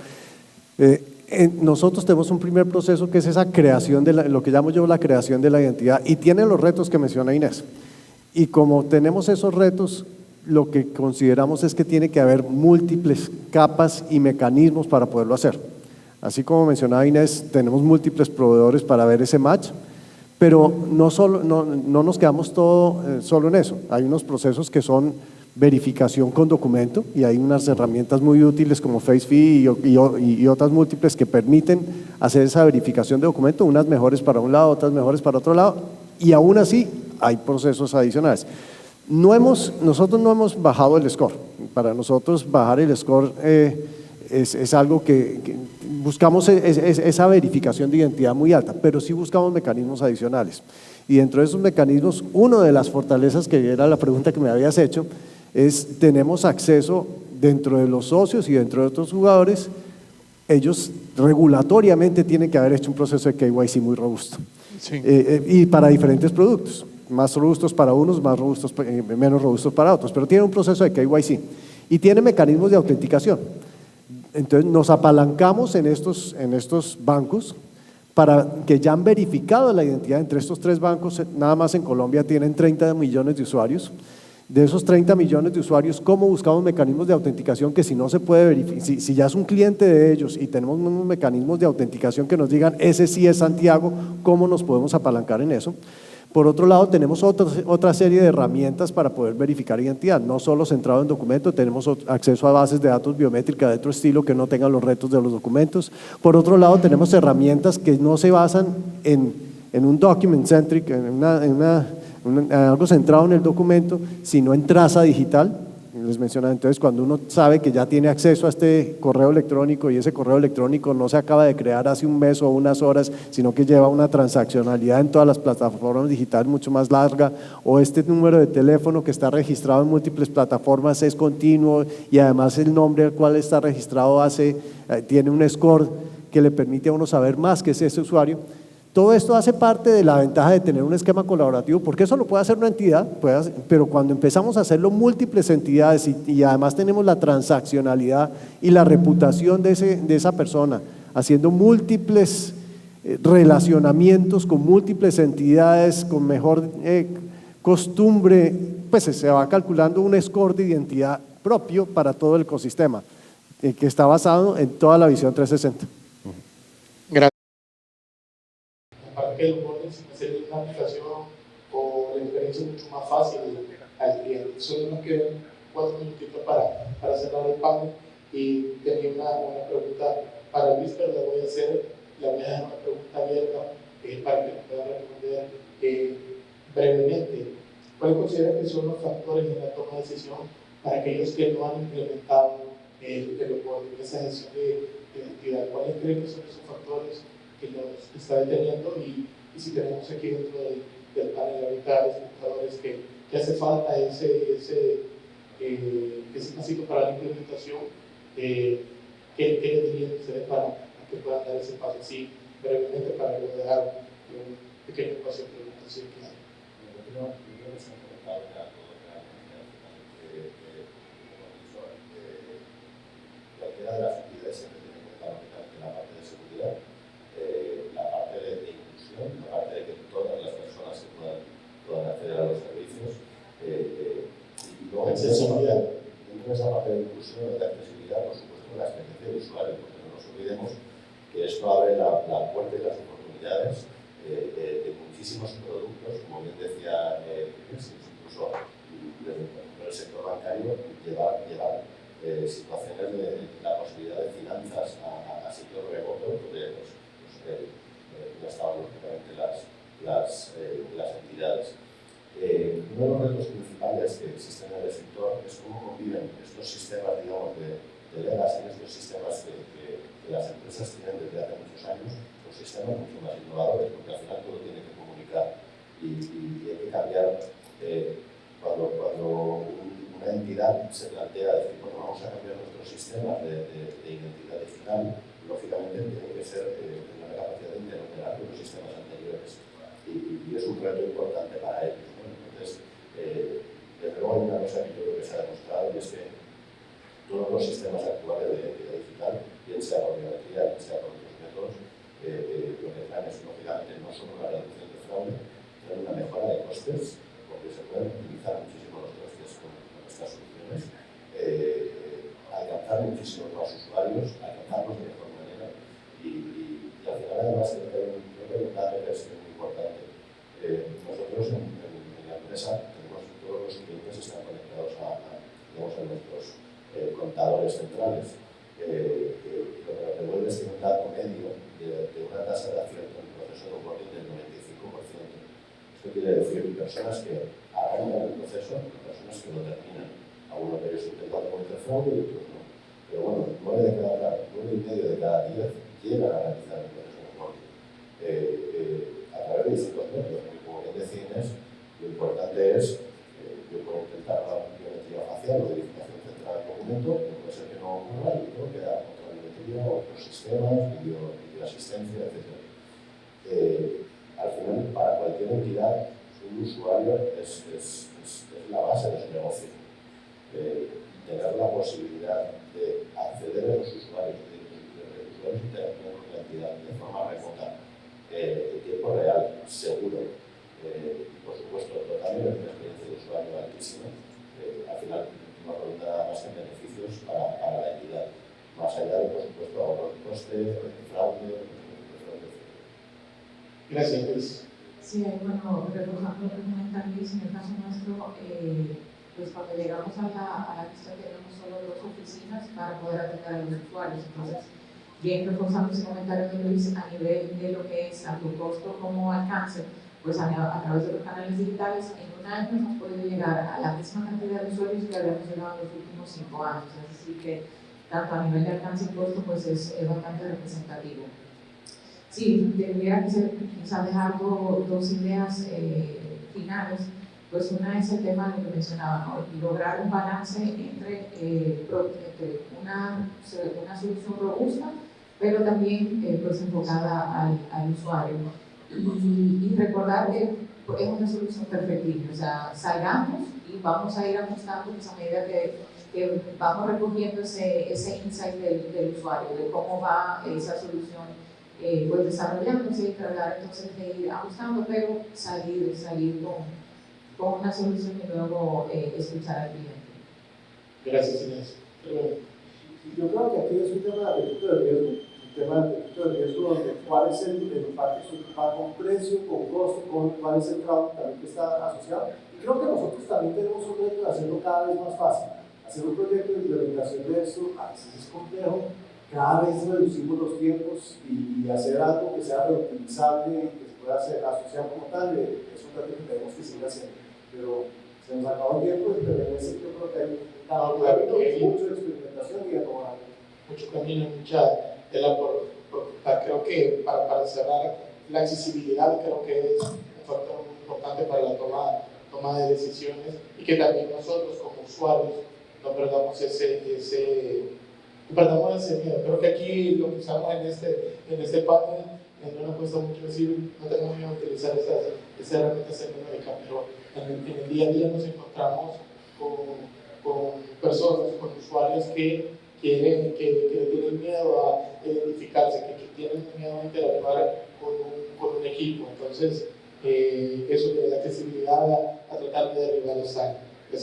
Nosotros tenemos un primer proceso que es esa creación lo que llamo yo la creación de la identidad, y tiene los retos que menciona Inés. Y como tenemos esos retos, lo que consideramos es que tiene que haber múltiples capas y mecanismos para poderlo hacer. Así como mencionaba Inés, tenemos múltiples proveedores para ver ese match, pero no nos quedamos solo en eso. Hay unos procesos que son verificación con documento, y hay unas herramientas muy útiles como FaceFi y otras múltiples que permiten hacer esa verificación de documento, unas mejores para un lado, otras mejores para otro lado, y aún así hay procesos adicionales. Nosotros no hemos bajado el score. Para nosotros bajar el score es algo que buscamos esa verificación de identidad muy alta, pero sí buscamos mecanismos adicionales. Y dentro de esos mecanismos, una de las fortalezas, que era la pregunta que me habías hecho, es tenemos acceso dentro de los socios y dentro de otros jugadores. Ellos regulatoriamente tienen que haber hecho un proceso de KYC muy robusto. Sí. Y para diferentes productos, más robustos para unos, menos robustos para otros, pero tiene un proceso de KYC y tiene mecanismos de autenticación. Entonces nos apalancamos en estos bancos para que ya han verificado la identidad. Entre estos tres bancos, nada más en Colombia tienen 30 millones de usuarios. De esos 30 millones de usuarios, ¿cómo buscamos mecanismos de autenticación que si no se puede verificar, si ya es un cliente de ellos y tenemos unos mecanismos de autenticación que nos digan ese sí es Santiago, cómo nos podemos apalancar en eso? Por otro lado, tenemos otra serie de herramientas para poder verificar identidad, no solo centrado en documentos, tenemos acceso a bases de datos biométricas de otro estilo que no tengan los retos de los documentos. Por otro lado, tenemos herramientas que no se basan en un document centric, en algo centrado en el documento, sino en traza digital. Les mencionaba, entonces, cuando uno sabe que ya tiene acceso a este correo electrónico y ese correo electrónico no se acaba de crear hace un mes o unas horas, sino que lleva una transaccionalidad en todas las plataformas digitales mucho más larga, o este número de teléfono que está registrado en múltiples plataformas es continuo y además el nombre al cual está registrado tiene un score que le permite a uno saber más que es ese usuario. Todo esto hace parte de la ventaja de tener un esquema colaborativo, porque eso lo puede hacer una entidad, pero cuando empezamos a hacerlo múltiples entidades y además tenemos la transaccionalidad y la reputación de esa persona, haciendo múltiples relacionamientos con múltiples entidades, con mejor costumbre, pues se va calculando un score de identidad propio para todo el ecosistema, que está basado en toda la visión 360. Gracias. Aparte que los bordes hacer una aplicación o la experiencia mucho más fácil al cliente. Solo nos quedan 4 minutitos para cerrar el panel y tenía una pregunta para Luis, pero la voy a dejar una pregunta abierta para que nos pueda responder brevemente. ¿Cuáles consideran que son los factores en la toma de decisión para aquellos que no han implementado el onboarding, esa gestión de identidad? ¿Cuáles creen que son esos factores que nos está deteniendo? Y si tenemos aquí dentro del panel ahorita espectadores que hace falta ese pasito para la implementación, ¿qué les dirían ustedes para que puedan dar ese paso? Sí, brevemente para luego dejar un pequeño espacio de preguntas. Cualquiera de las entidades siempre tiene que estar en la parte de seguridad, la parte de inclusión, la parte de que todas las personas se puedan acceder a los servicios, y luego dentro de esa parte de inclusión, de accesibilidad, por supuesto, la experiencia de usuario, porque no nos olvidemos que esto abre la puerta y las oportunidades de muchísimos productos, como bien decía incluso del sector bancario, llevar situaciones de la posibilidad de finanzas a sitios remotos, donde no estaban lógicamente las entidades. Uno de los retos principales que existen en el sector es cómo conviven estos sistemas, digamos, de legacy, estos sistemas que las empresas tienen desde hace muchos años, los sistemas mucho más innovadores, porque al final todo tiene que comunicar y hay que cambiar. Cuando una entidad se plantea decir, bueno, vamos a cambiar nuestros sistemas de identidad digital, lógicamente tiene que ser tener la capacidad de interoperar con los sistemas anteriores y es un reto importante para ellos, ¿no? Entonces, desde luego hay una cosa que yo creo que se ha demostrado y es que todos los sistemas actuales de identidad digital, bien sea por biometría, bien sea por otros métodos, lo que traen es lógicamente no solo una reducción de fraude, sino una mejora de costes, porque se pueden optimizar muchísimo los costes con estas soluciones, alcanzar muchísimos más usuarios, alcanzarlos de mejor manera y al final además creo que hay un dato que es muy importante. Nosotros en la empresa tenemos todos los clientes están conectados a nuestros contadores centrales. Lo que nos devuelve es que un dato medio de una tasa de acierto en el proceso de onboarding del 95%. Esto quiere decir personas que arrancan el proceso y personas que lo terminan. Algunos de ellos intentan cometer fraude y otros no. Pero bueno, 9 y medio de cada 10 llegan a realizar el proceso de onboarding. A través de distintos métodos, porque como bien decía Inés, lo importante es yo puedo intentar una biometría facial o verificación central del documento, pero puede ser que no ocurra y tengo que dar otra biometría, otros sistemas, videoasistencia, etc. Al final, para cualquier entidad, un usuario es la base de su negocio. Tener la posibilidad de acceder a los usuarios, de que los usuarios interactúen con la entidad de forma remota, en tiempo real, seguro, y por supuesto, totalmente una experiencia de usuario altísima, al final no aporta nada más que beneficios para la entidad, más allá de, por supuesto, ahorro de coste, fraude, etc. Gracias, Luis. Sí, bueno, reforzando lo que comenta Luis, en el caso nuestro, pues cuando llegamos a la gestión tenemos solo 2 oficinas para poder atender a los usuarios. Entonces, bien reforzando ese comentario de Luis a nivel de lo que es tanto costo como alcance, pues a través de los canales digitales, en un año hemos podido llegar a la misma cantidad de usuarios que habíamos llegado en los últimos 5 años. Es decir, que tanto a nivel de alcance y costo, pues es bastante representativo. Sí, tendría que ser, quizás dejar 2 ideas finales. Pues una es el tema de lo que mencionaba, ¿no? Lograr un balance entre una solución robusta, pero también pues enfocada al usuario. y recordar que es una solución perfectible, o sea, salgamos y vamos a ir ajustando pues, a medida que vamos recogiendo ese insight del usuario, de cómo va esa solución pues desarrollándose y tratar entonces de ir ajustando, pero salir con una solución y luego escuchar al cliente. Gracias, Inés. Yo creo que aquí es un tema de apetito de riesgo, un tema de apetito de riesgo donde cuál es el impacto va con precio, con costo, con cuál es el fraude también que está asociado. Y creo que nosotros también tenemos un reto de hacerlo cada vez más fácil. Hacer un proyecto de implementación de esto a veces es complejo, cada vez reducimos los tiempos y hacer algo que sea reutilizable y que se pueda asociar como tal, es un reto que tenemos que seguir haciendo. Pero se nos acabó el tiempo, pero en ese yo creo que hay mucho de experimentación y de tomar. Mucho camino, mucha tela por cortar. Creo que para cerrar, la accesibilidad creo que es un factor muy importante para la toma de decisiones y que también nosotros como usuarios no perdamos ese miedo. Creo que aquí lo que usamos en este panel, no nos cuesta mucho decir, no tenemos miedo de utilizar esas herramientas tecnológicas, pero en el día a día nos encontramos con personas, con usuarios que tienen miedo a identificarse, que tienen miedo a interactuar con un equipo. Entonces, eso de la accesibilidad a tratar de derribar esa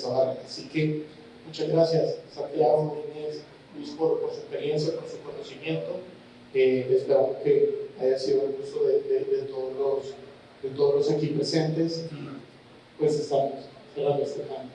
barrera. Así que muchas gracias, Santiago, Inés, Luis, por su experiencia, por su conocimiento. Esperamos que haya sido el gusto de todos los aquí presentes y pues estamos cerrando este panel.